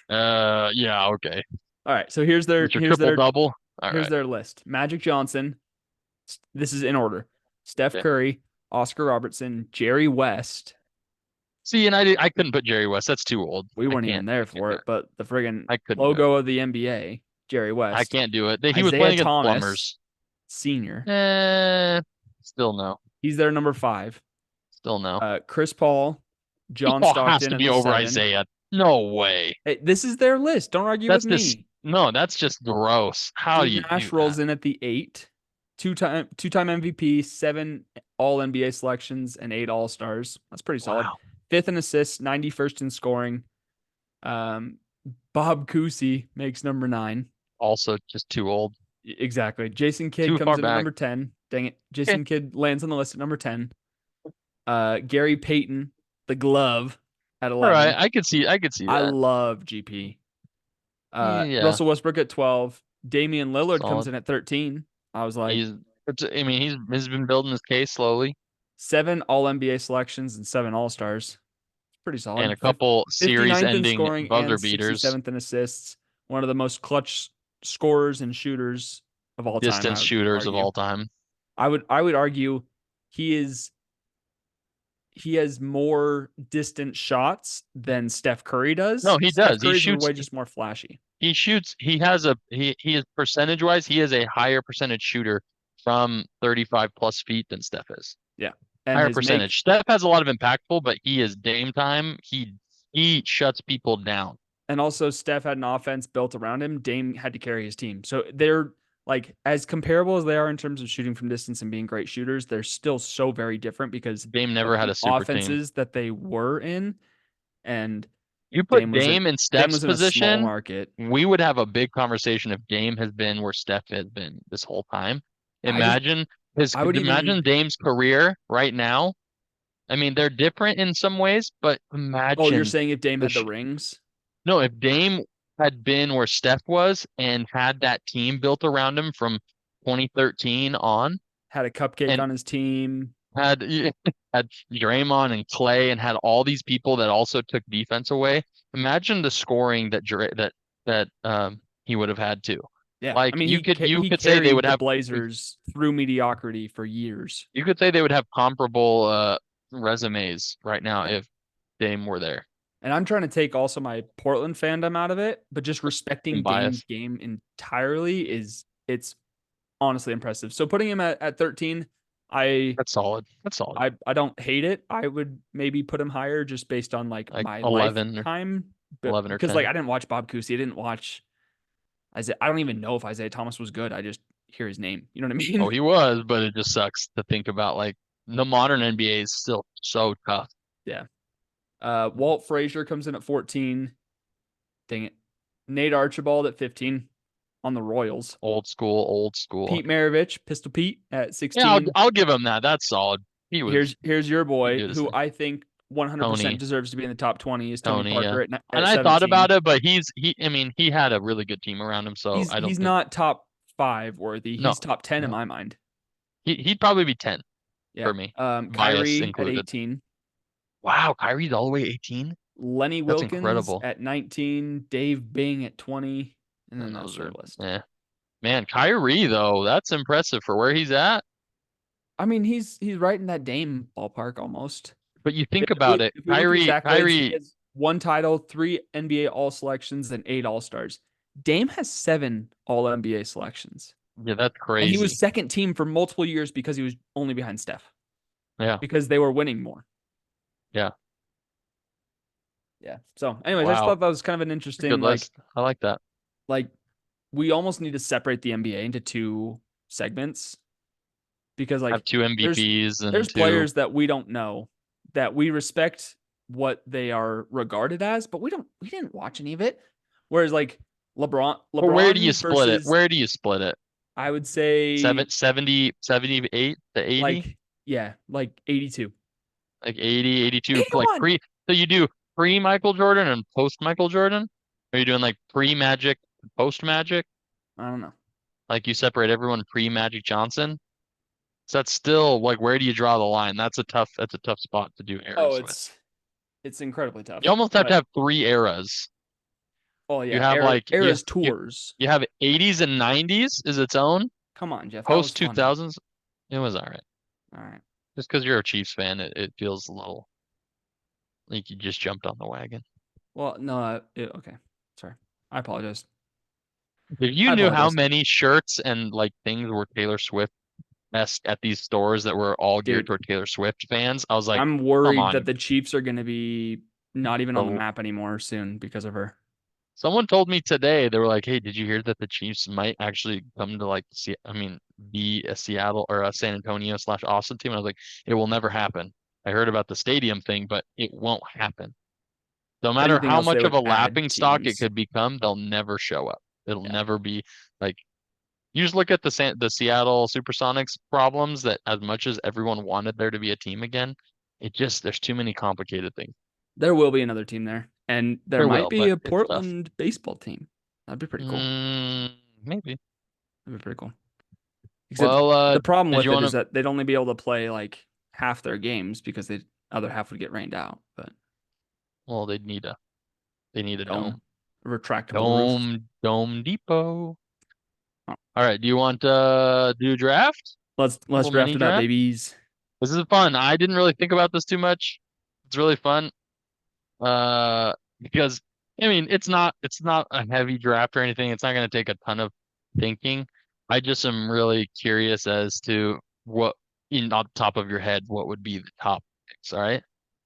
Yeah, okay. All right. So here's their Mr. Triple Double. All here's right. their list. Magic Johnson. This is in order. Steph Okay. Curry, Oscar Robertson, Jerry West. See, and I couldn't put Jerry West. That's too old. We weren't even there I can't for do it, it. but the friggin' I couldn't do it. logo of the NBA, Jerry I West. can't do it. He was Isaiah playing against Thomas, plumbers. senior. Still no. He's their number 5. Still no. Chris Paul, John Paul has Stockton to in be the over 7. Isaiah. No way. Hey, this is their list. Don't argue with That's this. me. No, that's just gross. How do Steve you do Nash that? rolls in at the 8. Two-time MVP, 7 All NBA selections, and 8 All Stars. That's pretty solid. Wow. 5th in assists, 91st in scoring. Um, Bob Cousy makes number 9. Also, just too old. Exactly. Jason Kidd Too comes far in at back. number 10. Dang it. Okay. Jason Kidd lands on the list at number 10. Gary Payton, the glove, at All right. 11. I could see I that. love GP. Yeah. Russell Westbrook at 12. Damian Lillard comes Solid. in at 13. I was like, I mean, he's been building his case slowly 7 All NBA selections and 7 All Stars. Pretty and solid. a couple series 59th in ending scoring buzzer and beaters, 67th in assists. One of the most clutch scorers and shooters of all time, distance I would shooters of argue. all time. I would argue he is he has more distant shots than Steph Curry does. No, he Steph does. Curry's way just more flashy. He shoots. He is percentage wise, he is a higher percentage shooter from 35 plus feet than Steph is. Yeah. And Higher his make percentage. Steph has a lot of impactful, but he is Dame time. He shuts people down. And also, Steph had an offense built around him. Dame had to carry his team. So they're like as comparable as they are in terms of shooting from distance and being great shooters. They're still so very different because Dame of never had the a super team. offenses that they were in. And You Dame put was in Dame in Dame Steph's was in a small position, market. we would have a big conversation if Dame has been where Steph has been this whole time. I just I would even Imagine Dame's career right now. I mean, they're different in some ways, but oh, you're imagine saying if Dame the had the sh rings, no, if Dame had been where Steph was and had that team built around him from 2013 on, had a cupcake and on his team. had had Draymond and Clay and had all these people that also took defense away. Imagine the scoring that he would have had to. Yeah. I Like mean you he could say they would carried the have Blazers through mediocrity for years. you could say they would have comparable resumes right now Yeah. if Dame were there. And I'm trying to take also my Portland fandom out of it, but just I'm respecting Dame's biased. game entirely is it's honestly impressive. So putting him at 13, I That's solid. That's solid. I don't hate it. I would maybe put him higher just based on like Like my 11 lifetime, but 11 or because like 10. I didn't watch Bob Cousy, I didn't watch Isaiah. I don't even know if Isaiah Thomas was good. I just hear his name. You know what I Oh, mean? he was, but it just sucks to think about like the modern NBA is still so tough. Yeah. Walt Frazier comes in at 14. Dang it. Nate Archibald at 15 on the Royals. Old school, old school. Pete Maravich, Pistol Pete at Yeah, 16. I'll give him that. That's solid. Here's your He boy did his who thing. I think 100% Tony, deserves to be in the top 20 is Tony Tony, yeah. Parker And at I thought 17. about it, but I mean, he had a really good team around him, so I don't He's think not top 5 worthy. no, He's top 10 in no. my mind. He'd probably be 10 Yeah. for me, bias Kyrie at included. 18. Wow, Kyrie's all the way 18? Lenny That's Wilkins incredible. at 19. Dave Bing at 20. And then And that's those their are list. yeah. Man, Kyrie though, that's impressive for where he's at. I mean, he's right in that Dame ballpark almost. But you think about it, If we look at his accolades, he Kyrie, has one title, 3 NBA All Selections, and 8 All-Stars. Dame has 7 All NBA selections, yeah, that's and he was crazy. second team for multiple years because he was only behind Steph Yeah, because they were winning more. yeah. Yeah. So, anyways, I just Wow, thought that was kind of an good interesting list. I like that. like we almost need to separate the NBA into two segments because Have two there's MVPs and there's two. players that we don't know that we respect what they are regarded as, but we didn't watch any of it. Whereas like But where do you LeBron split it? versus Where do you split it? I would say 78 to 80? like yeah, like 82. Like 80, 82, like 81. pre. So you do pre Michael Jordan and post Michael Jordan? Are you doing like pre Magic, post Magic? I don't know. Like you separate everyone pre Magic Johnson? So that's still like where do you draw the line? That's a tough spot to do Oh, eras with. it's incredibly tough. You almost have to But have three eras. oh You yeah, have like eras tours. you have 80s and 90s is its own. Come on, Jeff. That was Post fun. 2000s, it was all right. All right. Just because you're a Chiefs fan, it feels a little like you just jumped on the wagon. Well, no, okay. Sorry. I apologize. If you I knew how apologize. many shirts and like things were Taylor Swift esque at these stores that were all geared Dude, toward Taylor Swift fans, I was like, I'm come worried that on. the Chiefs are going to be not even on the The, map anymore soon because of her. someone told me today, they were like, hey, did you hear that the Chiefs might actually come to like, see, I mean, be a Seattle or a San Antonio slash Austin team? And I was like, it will never happen. I heard about the stadium thing, but it won't happen. No matter Anything how else, they much of would a add laughing stock it teams. could become, they'll never show up. It'll Yeah. never be like you just look at the Seattle Supersonics problems that as much as everyone wanted there to be a team again, it just there's too many complicated things. There will be another team there. And there There might will, be but a it's tough. Portland baseball team. That'd be pretty cool. Maybe. That'd be pretty cool. Except Well, the problem did with you it want is to? that they'd only be able to play like half their games because the other half would get rained out. But Well, they need a dome, dome, retractable roof. dome depot. Oh, All right. Do you want do a draft? let's Little draft mini it up, draft. babies. This is fun. I didn't really think about this too much. It's really fun. Because I mean, it's not a heavy draft or anything. It's not going to take a ton of thinking. I just am really curious as to what, in on top of your head, what would be the top picks. All right.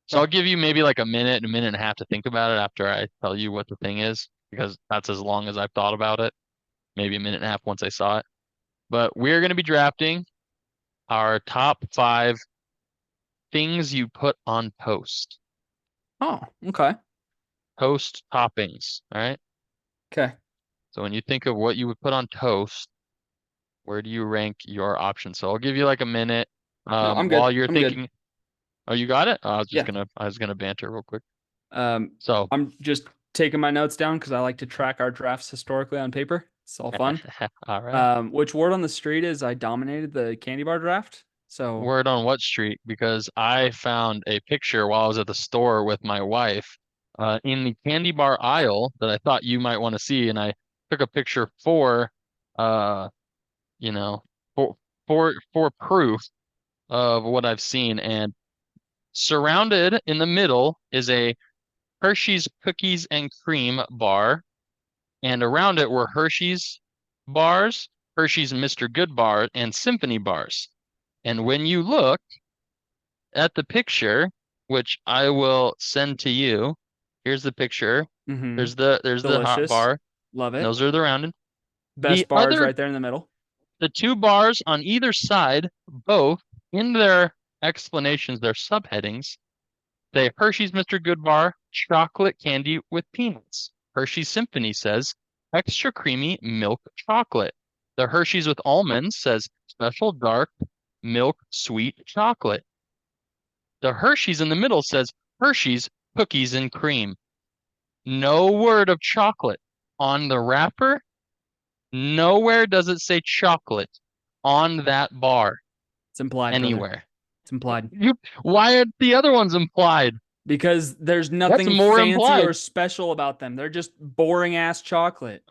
So I'll give you maybe like a minute and a half to think about it after I tell you what the thing is, because that's as long as I've thought about it. Maybe a minute and a half once I saw it. But we're going to be drafting our top 5 things you put on toast. Oh, okay. Toast toppings. All right. Okay. So when you think of what you would put on toast, where do you rank your options? So I'll give you like a minute. No, I'm good. While you're I'm good. thinking, oh, you got it? Yeah. I was gonna banter real quick. Um, So, I'm just taking my notes down because I like to track our drafts historically on paper. It's all fun. all right. Which word on the street is I dominated the candy bar draft? So, Word on what street? Because I found a picture while I was at the store with my wife, in the candy bar aisle that I thought you might want to see, and I took a picture uh, you know, for for proof of what I've seen. And surrounded in the middle is a Hershey's Cookies and Cream bar, and around it were Hershey's bars, Hershey's Mr. Good bar, and Symphony bars. And when you look at the picture, which I will send to you, here's the picture. mm-hmm. There's the hot Delicious. bar. Love And it. those are the rounded. Best bars right there in the middle. The 2 bars on either side, both in their explanations, their subheadings, say Hershey's Mr. Goodbar chocolate candy with peanuts. Hershey's Symphony says extra creamy milk chocolate. The Hershey's with almonds says special dark milk sweet chocolate. The Hershey's in the middle says Hershey's cookies and cream. No word of chocolate on the wrapper. Nowhere does it say chocolate on that bar It's implied, brother. anywhere. It's implied. Why are the other ones implied? Because there's That's nothing more fancy implied. or special about them. They're just boring ass chocolate.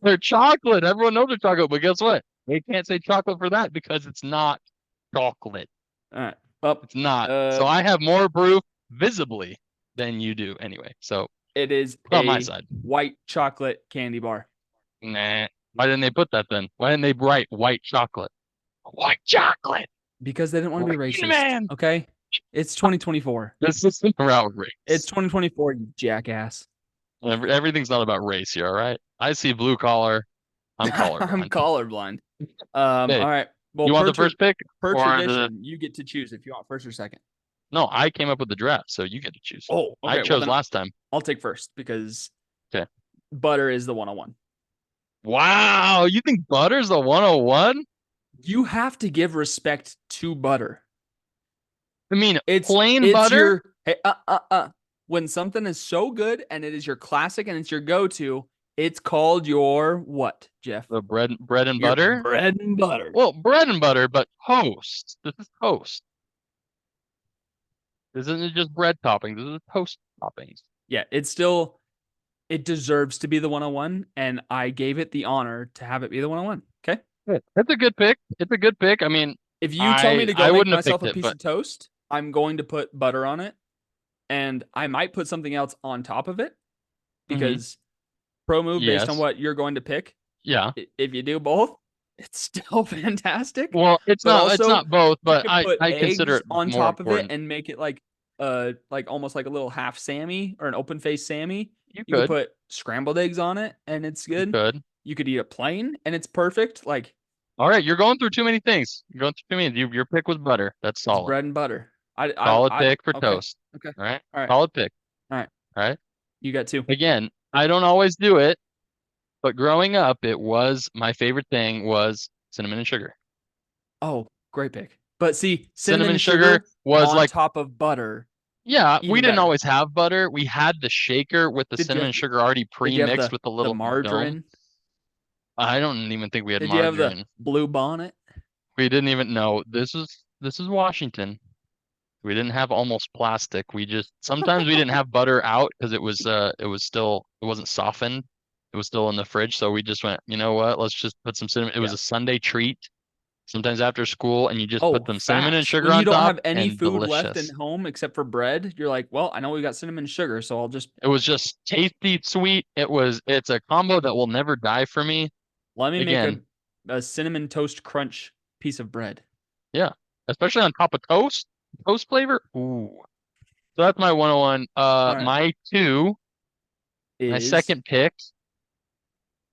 They're chocolate. Everyone knows they're chocolate, but guess what? They can't say chocolate for that because it's not chocolate. All right. Well, It's not. So I have more proof visibly than you do anyway. So it is it's on my a side. white chocolate candy bar. Nah. Why didn't they put that then? Why didn't they write white chocolate? White chocolate. Because they didn't want to be Green racist. man. Okay? It's 2024. This is about race. It's 2024, you jackass. Everything's not about race here, all right? I see blue collar. I'm colorblind. I'm colorblind. Hey, All right. Well, you want the first pick? per or tradition, you get to choose if you want first or second. No, I came up with the draft, so you get to choose. Oh, okay. I chose last time. I'll take first because Okay. butter is the 101. Wow, you think butter's the 101? You have to give respect to butter. I mean, It's plain butter? Hey, when something is so good and it is your classic and it's your go-to, it's called your what, Jeff? The bread and Your butter? bread and butter. Well, bread and butter, but toast. This is toast. This isn't just bread toppings. This is toast toppings. Yeah, it deserves to be the 101, and I gave it the honor to have it be the 101. Okay? It's a good pick. It's a good pick. I mean, If you tell me to I go make wouldn't have myself picked a it, piece but of toast, I'm going to put butter on it, and I might put something else on top of it because pro move based on yes. what you're going to pick. Yeah. If you do both, it's still fantastic. Well, it's But not also, both, you but could put I consider eggs it on more top of it important. and make it like almost like a little half Sammy or an open face Sammy. You You could could. put scrambled eggs on it and it's You good. could. You could eat it plain and it's perfect. Like All right, you're going through too many things. You're going through too many. Your pick was butter. That's it's solid. bread and butter. Solid pick for Okay. toast. Okay. All right. All right. Solid pick. All right. All right. You got two. Again, I don't always do it, but growing up, it was my favorite thing was cinnamon and sugar. Oh, great pick. But see, Cinnamon and sugar was on like, top of butter. yeah, we Even didn't better. always have butter. We had the shaker with the Did you cinnamon have sugar already Did you have pre-mixed with the the little dome. margarine? I don't even think we had Did you have the margarine. blue bonnet? We didn't even know. This is Washington. We didn't have almost plastic. Sometimes we didn't have butter out because it wasn't softened. It was still in the fridge. So we just went, you know what? Let's just put some cinnamon. It was a Sunday treat. Sometimes after school, and you just put some cinnamon and sugar When you on don't top, have any and food left in delicious. home except for bread, you're like, well, I know we got cinnamon and sugar, so I'll just It was just tasty, sweet. It's a combo that will never die for me. let me make Again, a cinnamon toast crunch piece of bread. yeah, especially on top of toast. toast flavor. Ooh. So that's my 101. All right. My Is second pick.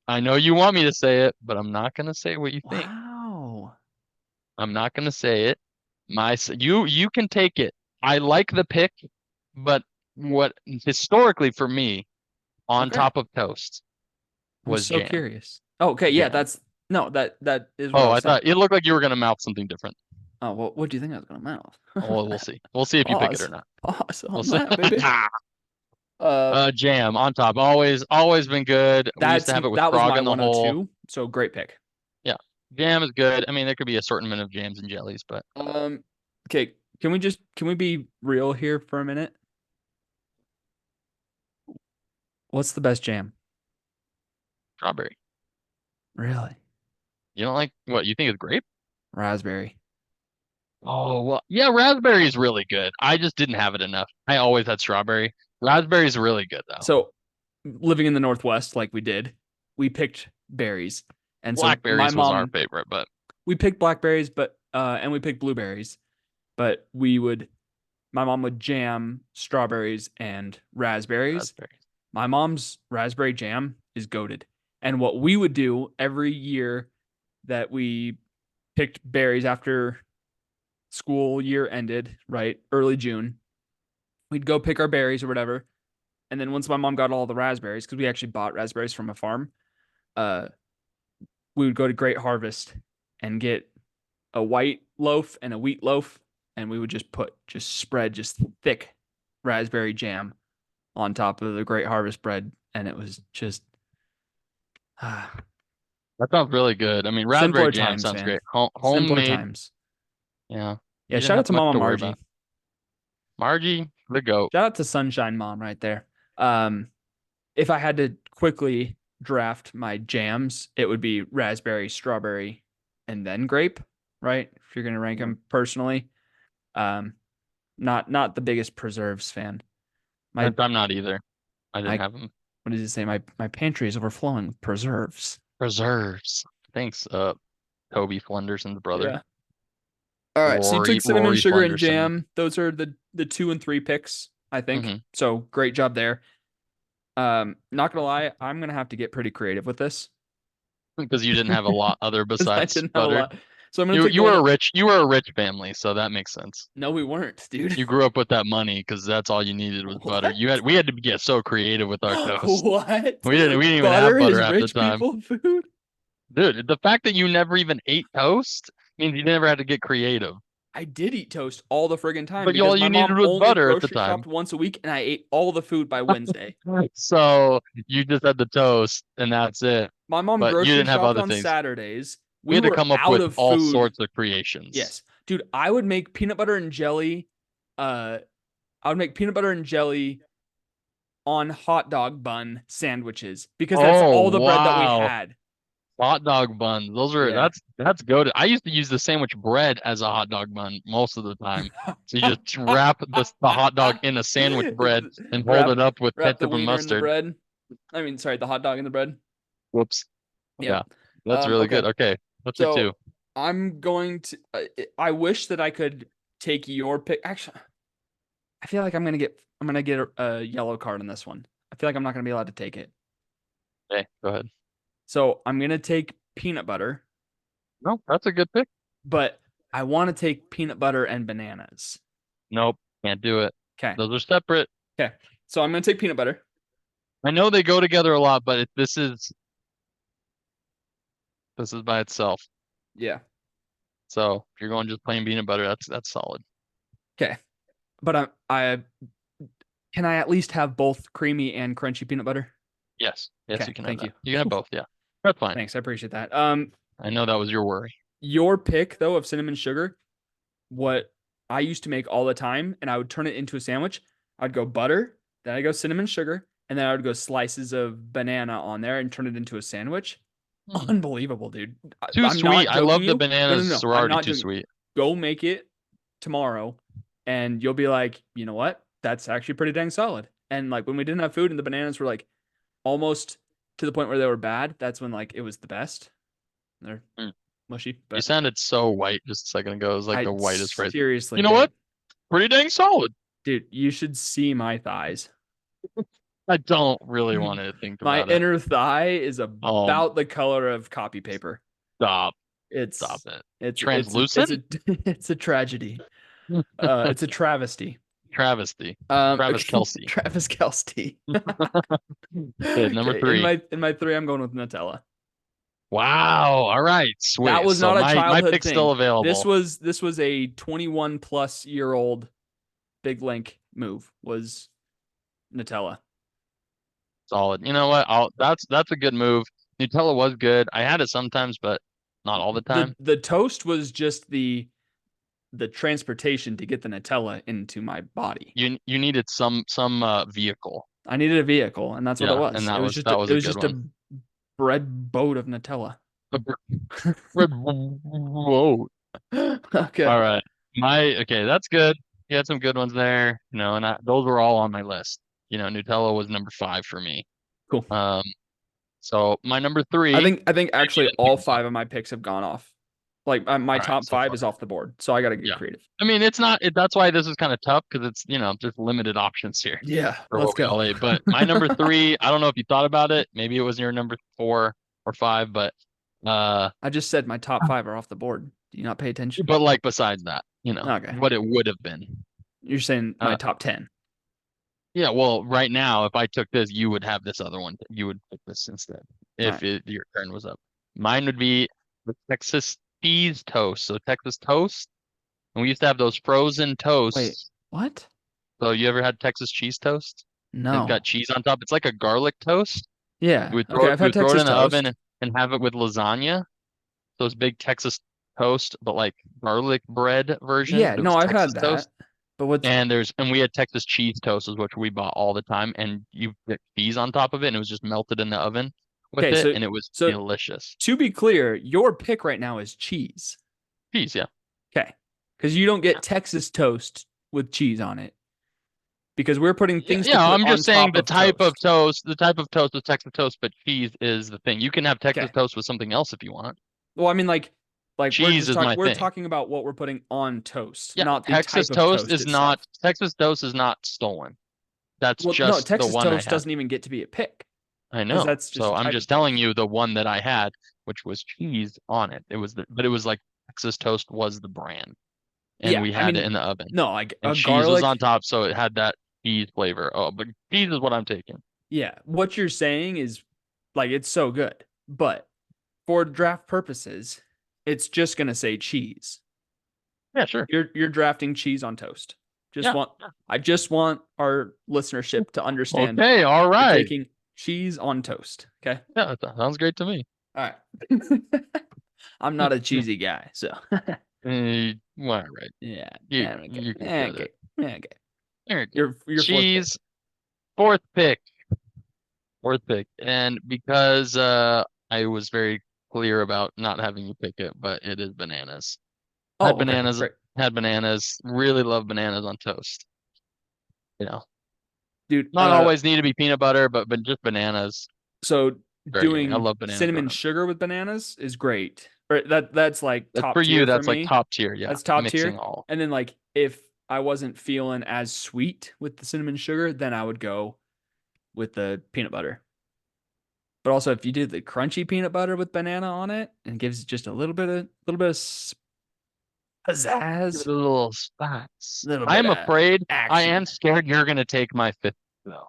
I know you want me to say it, but I'm not gonna say what you think. wow. I'm not gonna say it. You can take it. I like the pick, but what historically for me on Okay. top of toast I'm was so jam. curious. Oh, okay, yeah, Jam. that's no, that is what I Oh, was I saying. thought it looked like you were gonna mouth something different. Oh, well, what do you think I was gonna mouth? Oh, we'll see. We'll see if you pick it or Pause. not. Pause We'll on see. that, baby. Uh, Jam on top. Always been good. We used to have it with that was frog my in the hole. 102. So great pick. Yeah. Jam is good. I mean, there could be assortment of jams and jellies, but Um, okay, can we be real here for a minute? What's the best jam? strawberry. Really? You don't like what you think is grape? Raspberry. Oh, well, yeah, raspberry is really good. I just didn't have it enough. I always had strawberry. Raspberry is really good though. So, living in the Northwest, like we did, we picked berries, and so my Blackberries was our mom, favorite, but we picked blackberries, but and we picked blueberries, but we would my mom would jam strawberries and raspberries. raspberries. My mom's raspberry jam is goated. And what we would do every year that we picked berries after school year ended, right? Early June, we'd go pick our berries or whatever. And then once my mom got all the raspberries, because we actually bought raspberries from a farm, uh, we would go to Great Harvest and get a white loaf and a wheat loaf, and we would just spread just thick raspberry jam on top of the Great Harvest bread, and it was just That sounds really good. I mean, raspberry simpler jam times, sounds man. great. Simpler Homemade. times. Yeah. Yeah, You didn't shout out have to much Mama to worry about. Margie. Margie, the goat. Shout out to Sunshine Mom right there. Um, if I had to quickly draft my jams, it would be raspberry, strawberry, and then grape, right? If you're gonna rank Mhm. them personally. Um, not the biggest preserves fan. My I'm not either. I didn't my have them. what does it say? My pantry is overflowing with preserves. Preserves. Thanks, Toby Flenderson's brother. Yeah. All right, so you took cinnamon Rory sugar and Flenderson. jam. Those are the 2 and 3 picks, I think. Mm-hmm. So great job there. Not gonna lie, I'm gonna have to get pretty creative with this Because you didn't have a lot other because I besides didn't have a butter. lot. So I'm gonna take the one. You were a rich family, so that makes sense. No, we weren't, dude. You grew up with that money because that's all you needed was butter. What? We had to get so creative with our toast. What? We didn't even have Butter butter is half the rich time. people food? Dude, the fact that you never even ate toast means you never had to get creative. I did eat toast all the friggin' time But because all my you mom needed was only butter at the grocery time. shopped once a week and I ate all the food by Wednesday. Right. So you just had the toast and that's it. My mom But you grocery didn't have shopped other on things. Saturdays. We We had to were come up out with of all food. sorts of creations. Yes. Dude, I would make peanut butter and jelly. Uh, I would make peanut butter and jelly on hot dog bun sandwiches because that's Oh, all the bread that we wow. had. Hot dog buns. Yeah. That's goated. I used to use the sandwich bread as a hot dog bun most of the time. So you just wrap the hot dog in a sandwich bread and hold wrap it up with wrap the ketchup and wiener in the mustard. bread. I mean, sorry, the hot dog in the bread. Whoops. Yep. Yeah. That's really Okay. good. Okay. What's your two? So I'm going to. I wish that I could take your pick. Actually, I feel like I'm gonna get a yellow card on this one. I feel like I'm not gonna be allowed to take it. Okay, go ahead. So I'm gonna take peanut butter, No, that's a good pick. but I want to take peanut butter and bananas. Nope, can't do it. Okay. Those are separate. Okay. So I'm gonna take peanut butter. I know they go together a lot, but this is by itself. Yeah. So if you're going just plain peanut butter, that's solid. Okay. But I can I at least have both creamy and crunchy peanut butter? Yes, yes, Okay. you can have Thank that. you. You can have both. Yeah, that's fine. Thanks. I appreciate that. I know that was your worry. Your pick though of cinnamon sugar, what I used to make all the time, and I would turn it into a sandwich. I'd go butter, then I go cinnamon sugar, and then I would go slices of banana on there and turn it into a sandwich. Hmm. Unbelievable, dude. Too I'm sweet. not I joking love the you. No, no, bananas. no. They're I'm already not too joking. sweet. Go make it tomorrow, and you'll be like, you know what? That's actually pretty dang solid. And like when we didn't have food and the bananas were like almost to the point where they were bad, that's when like it was the best. They're Hmm. mushy, You but sounded so white just a second ago. It was like I the whitest phrase. seriously You know what? did. pretty dang solid. Dude, you should see my thighs. I don't really want to think My about it. inner thigh is Oh, about the color of copy paper. stop, stop It's it. it's Translucent? a it's a tragedy. It's a travesty. Travesty. Travis Okay, Kelsey. Travis Kelce. Okay, number Okay, in three. my three, I'm going with Nutella. Wow. All right. That Sweet. was So not a my childhood pick's still thing. available. This was a 21 plus year old big Linc move. Was Nutella. Solid. You know what? That's a good move. Nutella was good. I had it sometimes, but not all the time. The toast was just the transportation to get the Nutella into my body. You needed some vehicle. I needed a vehicle, and that's what it Yeah, and was. that was It a was good just one. a bread boat of Nutella. Red, whoa. Okay, All right. Okay, that's good. You had some good ones there, and those were all on my list. Nutella was number five for me. cool. Um, so my number three, I think maybe actually a all peanut five butter. of my picks have gone off. Like my All right, top so five far. is off the board, so I got to get Yeah. creative. I mean, it's not, that's why this is kind of tough because it's, just limited options here Yeah, for let's what we go. all ate. But my number three, I don't know if you thought about it. Maybe it was your number four or five, uh, I just said my top five are off the board. Do you not pay attention? but like besides that, Okay, what it would have been. you're saying my Uh, top 10. yeah, well, right now, if I took this, you would have this other one. You would pick this instead All if right. your turn was up. Mine would be the Texas cheese toast. So Texas toast, and we used to have those frozen Wait, toasts. what? So you ever had Texas cheese toast? And it's got No. cheese on top. It's like a garlic toast. Yeah. We would Okay, I've we had would throw it Texas in the oven toast. and have it with lasagna. Those big Texas toast, but like garlic bread version. Yeah, It no, was I've Texas had toast. that. But what's And we had Texas cheese toast, is which we bought all the time, and you put cheese on top of it, and it was just melted in the oven with okay? it, and it was So delicious. to be clear, your pick right now is cheese. Cheese, yeah. Okay, because you don't get Texas toast with cheese on it because we're putting Yeah, things to yeah, put I'm on just saying top of toast. the type of toast is Texas toast, but cheese is the thing. You can have Texas Okay. toast with something else if you want. Well, I mean, like Cheese is my we're thing. talking about what we're putting on toast, Yeah, not the type of toast itself. Texas toast is not stolen. That's Well, no, just the Texas one I toast had. doesn't even get to be a pick I because know. that's just So a I'm type just of telling toast. you the one that I had, which was cheese on it. But it was like Texas toast was the brand, and Yeah, we I had it mean, in the oven, no, like and a cheese was on garlic. top, so it had that cheese flavor. Oh, but cheese is what I'm taking. Yeah, what you're saying is like it's so good, but for draft purposes, it's just gonna say cheese. Yeah, sure. You're drafting cheese on toast. Just Yeah. want I just want our listenership to understand Okay. All you're right. taking cheese on toast. Okay. Yeah, that sounds great to me. All right. I'm not a cheesy guy, so Well, all right. yeah. Okay. You can get Okay. it. Okay. There you go. Your fourth pick. Cheese, fourth pick. Fourth pick. And because I was very clear about not having you pick it, but it is bananas. Had Oh, okay. bananas, Great. had bananas, really love bananas on toast. You know, Dude, not always need to be peanut butter, but just bananas. so Great. I doing love bananas growing cinnamon up. sugar with bananas is great. Or that's like That's for top you, tier for that's like me. top tier. Yeah. That's top Mixing tier. all. And then like if I wasn't feeling as sweet with the cinnamon sugar, then I would go with the peanut butter. But also if you did the crunchy peanut butter with banana on it and gives just a little bit of Give it pizzazz, a little spice. a little I bit am of afraid, I action. am scared you're gonna take my fifth though.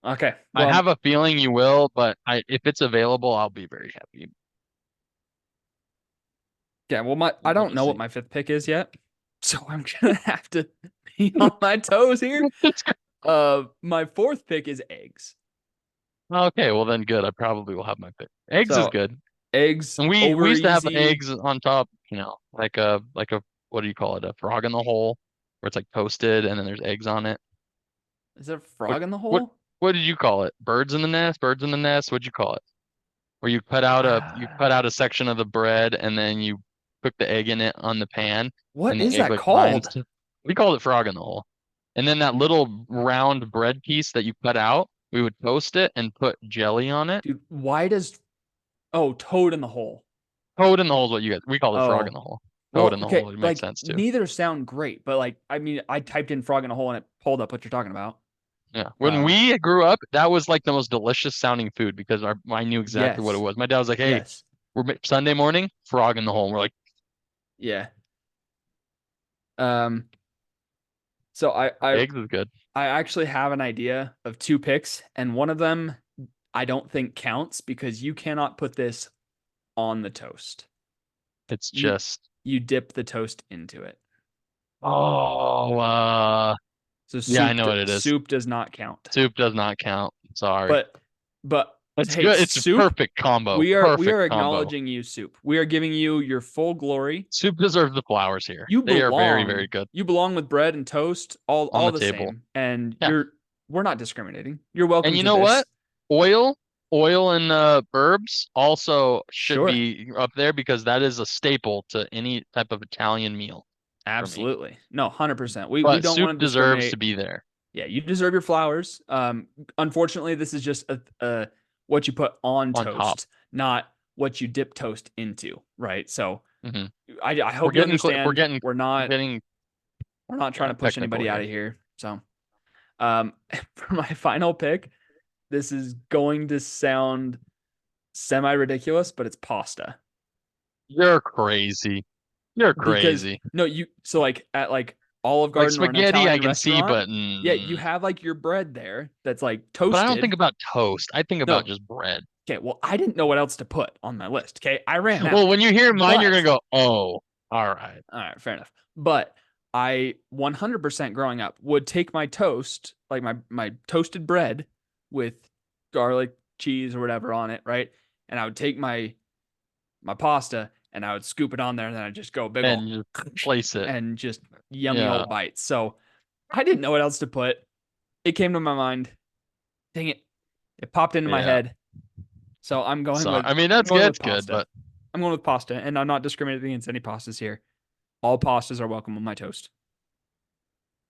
Okay. I Well, have a feeling you will, but if it's available, I'll be very happy. yeah, well my I We'll don't just know what see. my fifth pick is yet. So I'm gonna have to be on my toes here. My fourth pick is eggs. Okay, well then good. I probably will have my pick. Eggs is So good. eggs And we over used to have easy. eggs on top, like a what do you call it? A frog in the hole, where it's like toasted and then there's eggs on it. Is there a What frog in the what hole? what did you call it? Birds in the nest? Birds in the nest? What'd you call it? Where you cut out a section of the bread and then you cook the egg in it on the pan What and the is egg that like binds called? to we called it frog in the hole. And then that little round bread piece that you cut out, we would toast it and put jelly on it. Dude, why does oh, toad in the hole. Toad in the hole is what you guys we called it frog in Oh, the hole. toad Well, in the okay, hole. It makes like sense too. neither sound great, but like I mean, I typed in frog in a hole and it pulled up what you're talking about. Yeah. When Um, we grew up, that was like the most delicious sounding food because I knew exactly what it yes, was. My dad was like, "Hey, yes, Sunday morning, frog in the hole." And we're like, yeah. Um, so eggs is good. I actually have an idea of two picks, and one of them I don't think counts because you cannot put this on the toast. It's You just, you dip the toast into it. oh, So yeah, I know what it is. soup does not count. Soup does not count. Sorry. But but It's hey, good. It's a soup, perfect combo. we are Perfect combo. acknowledging you, soup. We are giving you your full glory. Soup deserves the flowers here. You They are very, belong. very good You belong with bread and toast, on all the the table. same. And Yeah. we're not discriminating. You're And welcome you to know what? this. Oil, oil and herbs also should Sure. be up there because that is a staple to any type of Italian meal for me. Absolutely. No, 100%. We But don't soup want to deserves to discriminate. be there Yeah, you deserve your flowers. Unfortunately, this is just a what you put on on top. toast, not what you dip toast into, right? So Hmm. I hope you We're understand. getting, getting We're not trying to push technical anybody out here. of here. So, um, for my final pick, this is going to sound semi ridiculous, but it's pasta You're crazy. You're because crazy. no, you so like at like Olive Like Garden or an spaghetti, I Italian can see, restaurant, but yeah, you have like your bread there that's like but I don't think toasted. about toast. I think about No, just bread. okay, well, I didn't know what else to put on my list. Okay, I ran Well, out, when you hear mine, you're gonna but go, "Oh, all right." all right, fair enough. But I 100% growing up would take my toast, like my toasted bread with garlic, cheese, or whatever on it, right? And I would take my pasta and I would scoop it on there, and then I'd just go big ol' And you place it. and just yummy Yeah. old bites. So I didn't know what else to put. It came to my mind. Dang it. It popped into my Yeah. head. So So I mean, that's with good, good, pasta. but I'm going with pasta, and I'm not discriminating against any pastas here. All pastas are welcome on my toast.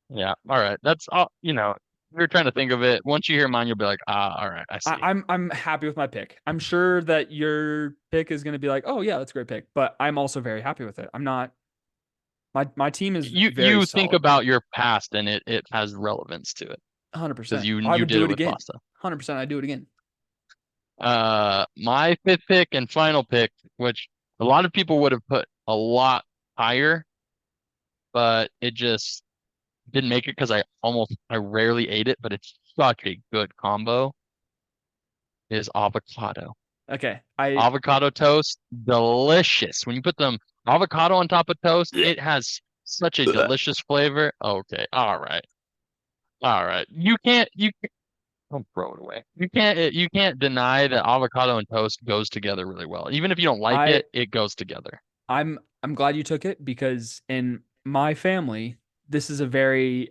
yeah. All right. That's all. You're trying to think of it. Once you hear mine, you'll be like, ah, all right, I see. I'm happy with my pick. I'm sure that your pick is going to be like, oh yeah, that's a great pick. But I'm also very happy with it. I'm not. My team is very You think solid. about your past and it has relevance to it because 100%. I you would did do it it with again. pasta. 100%. I do it again. My fifth pick and final pick, which a lot of people would have put a lot higher, but it just didn't make it because I rarely ate it, but it's such a good combo, is avocado. Okay. I Avocado toast, delicious. When you put them avocado on top of toast, it has such a delicious flavor. Okay, all right. All right. You can't don't throw it away. You can't deny that avocado and toast goes together really well. Even if you don't like I it, it goes together. I'm glad you took it because in my family, this is a very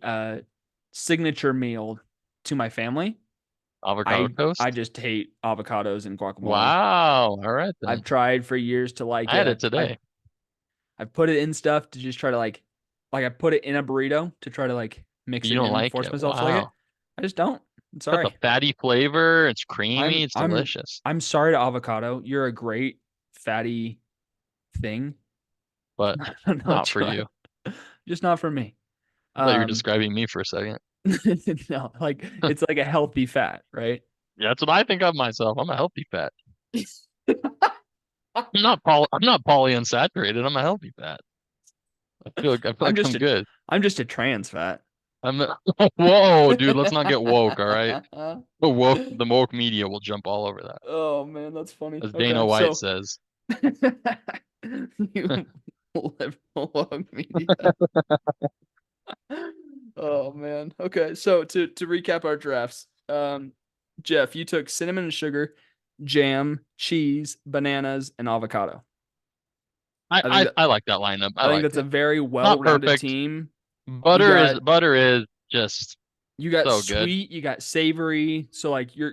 signature meal to my family. Avocado I toast? just hate avocados and guacamole. Wow. All right I've then. tried for years to like I had it. it today. I've put it in stuff to just try to like I put it in a burrito to try to like mix You it don't in, like force it. myself to like it. Wow. I just don't. I'm Got the sorry. fatty flavor. It's creamy. I'm It's I'm delicious. I'm sorry to avocado. You're a great fatty thing. But No, not for you. just not for me. I thought you were Um, describing me for a second. no, like it's like a healthy fat, right? Yeah, that's what I think of myself. I'm a healthy fat. I'm not polyunsaturated. I'm a healthy fat. I feel I'm like just I'm a good. I'm just a trans fat. Whoa, dude, let's not get woke, all right? The woke media will jump all over that. Oh man, that's funny. As Dana Okay, White so says. you liberal media. Oh man. Okay, so to recap our drafts, Jeff, you took cinnamon and sugar, jam, cheese, bananas, and avocado. I think that I like that lineup. I I think like that's a it. very Not well-rounded perfect. team. You got Butter is just you got so good. sweet, you got savory. So like you're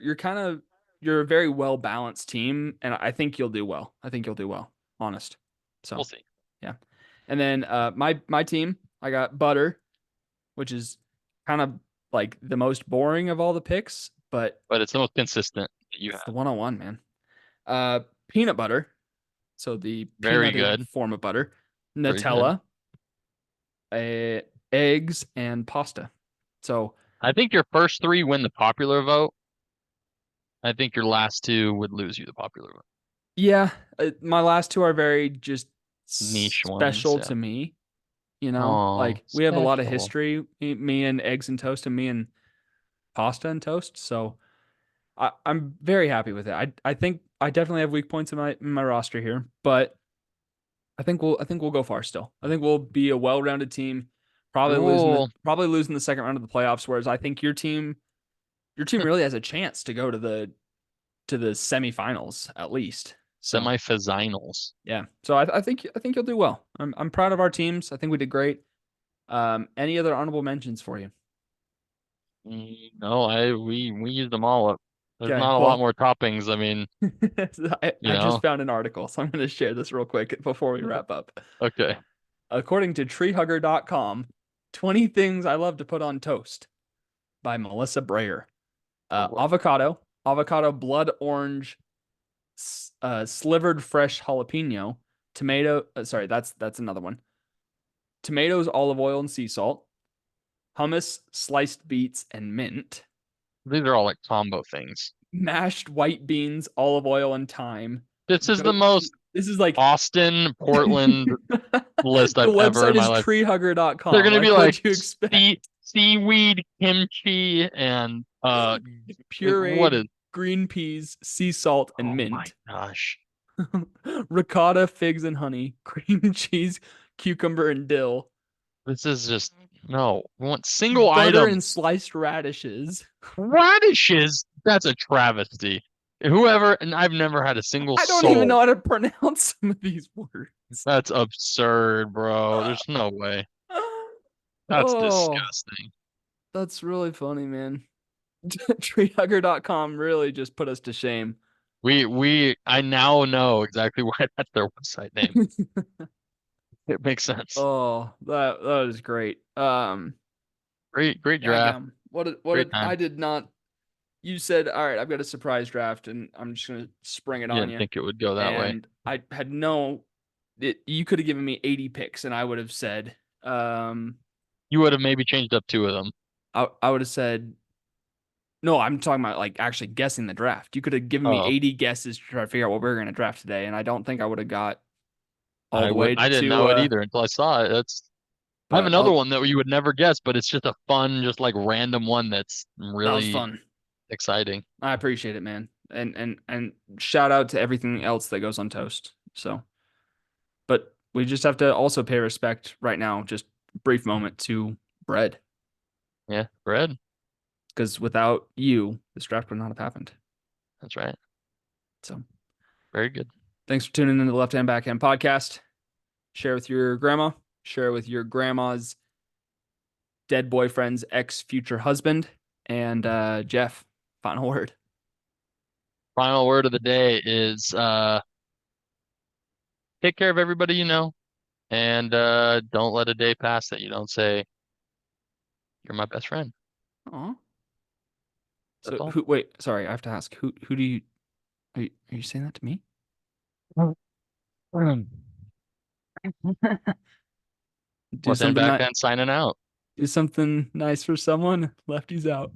a very well-balanced team, and I think you'll do well. I think you'll do well. Honest. We'll So see. yeah. And then my team, I got butter, which is kind of like the most boring of all the picks, but But it's the most consistent that you it's the have. 101, man. Peanut butter, so the Very peanutted good. form of butter. Pretty good. Nutella, eggs, and pasta. So I think your first three win the popular vote. I think your last two would lose you the popular vote. yeah, my last two are very just Niche ones, special yeah. to me. Oh, Like we have a lot of special. history, me and eggs and toast, and me and pasta and toast. So I'm very happy with it. I think I definitely have weak points in my roster here, but I think we'll go far still. I think we'll be a well-rounded team. Cool. Probably losing the second round of the playoffs. Whereas I think your team really has a chance to go to the semifinals at least. So Semi-finals. yeah. So I think you'll do well. I'm proud of our teams. I think we did great. Any other honorable mentions for you? No, we used them all up. There's Okay. not a lot Well, more toppings. I mean, I, you I just know. found an article, so I'm going to share this real quick before we wrap up. Okay. According to treehugger.com, 20 things I love to put on toast by Melissa Brayer. Oh, Avocado blood orange, slivered fresh jalapeno, tomato. Sorry, that's another one. Tomatoes, olive oil, and sea salt. Hummus, sliced beets, and mint. these are all like combo things. Mashed white beans, olive oil, and thyme. This is the Goat. most This is like Austin, Portland the list I've ever in website my is life. They're treehugger.com. gonna be Like, like what'd you expect? seaweed kimchi and what is Pureed green peas, sea salt, and oh my mint. gosh. Ricotta, figs, and honey. Cream cheese, cucumber, and dill. This is just no. We want single Butter and items. sliced radishes. Radishes. That's a travesty. Whoever and I've never had a single I don't even soul. know how to pronounce some of these words. That's absurd, bro. There's no way. That's Oh, disgusting. that's really funny, man. Treehugger.com really just put us to shame. I now know exactly why that's their website name. It makes sense. Oh, that is great. Great draft. Daggum. Great time. I did not. You said, all right, I've got a surprise draft, and I'm just gonna spring it You on didn't you. think it would go that way. And I had you could have given me 80 picks, and I would have said, You would have maybe changed up two of them. I would have said, no, I'm talking about like actually guessing the draft. You could have given me Oh, 80 guesses to try to figure out what we are gonna draft today, and I don't think I would have got all the way I didn't to know it either until I saw it. I have but another one that you would never guess, but it's just a fun, just like random one that's that was really fun. exciting. I appreciate it, man. And shout out to everything else that goes on toast. So, but we just have to also pay respect right now, just brief moment to bread, Yeah, bread. because without you, this draft would not have happened. That's right. So, Very good. thanks for tuning in to the Left Hand Backhand podcast. Share with your grandma, share with your grandma's dead boyfriend's ex future husband, and Jeff, final word. Final word of the day is take care of everybody you know, and don't let a day pass that you don't say you're my best friend. Aw. That's So all. who? Wait, sorry, I have to ask. Who do you? Are you saying that to me? Mm. Do Left hand something back not then signing out. do something nice for someone. Lefties out.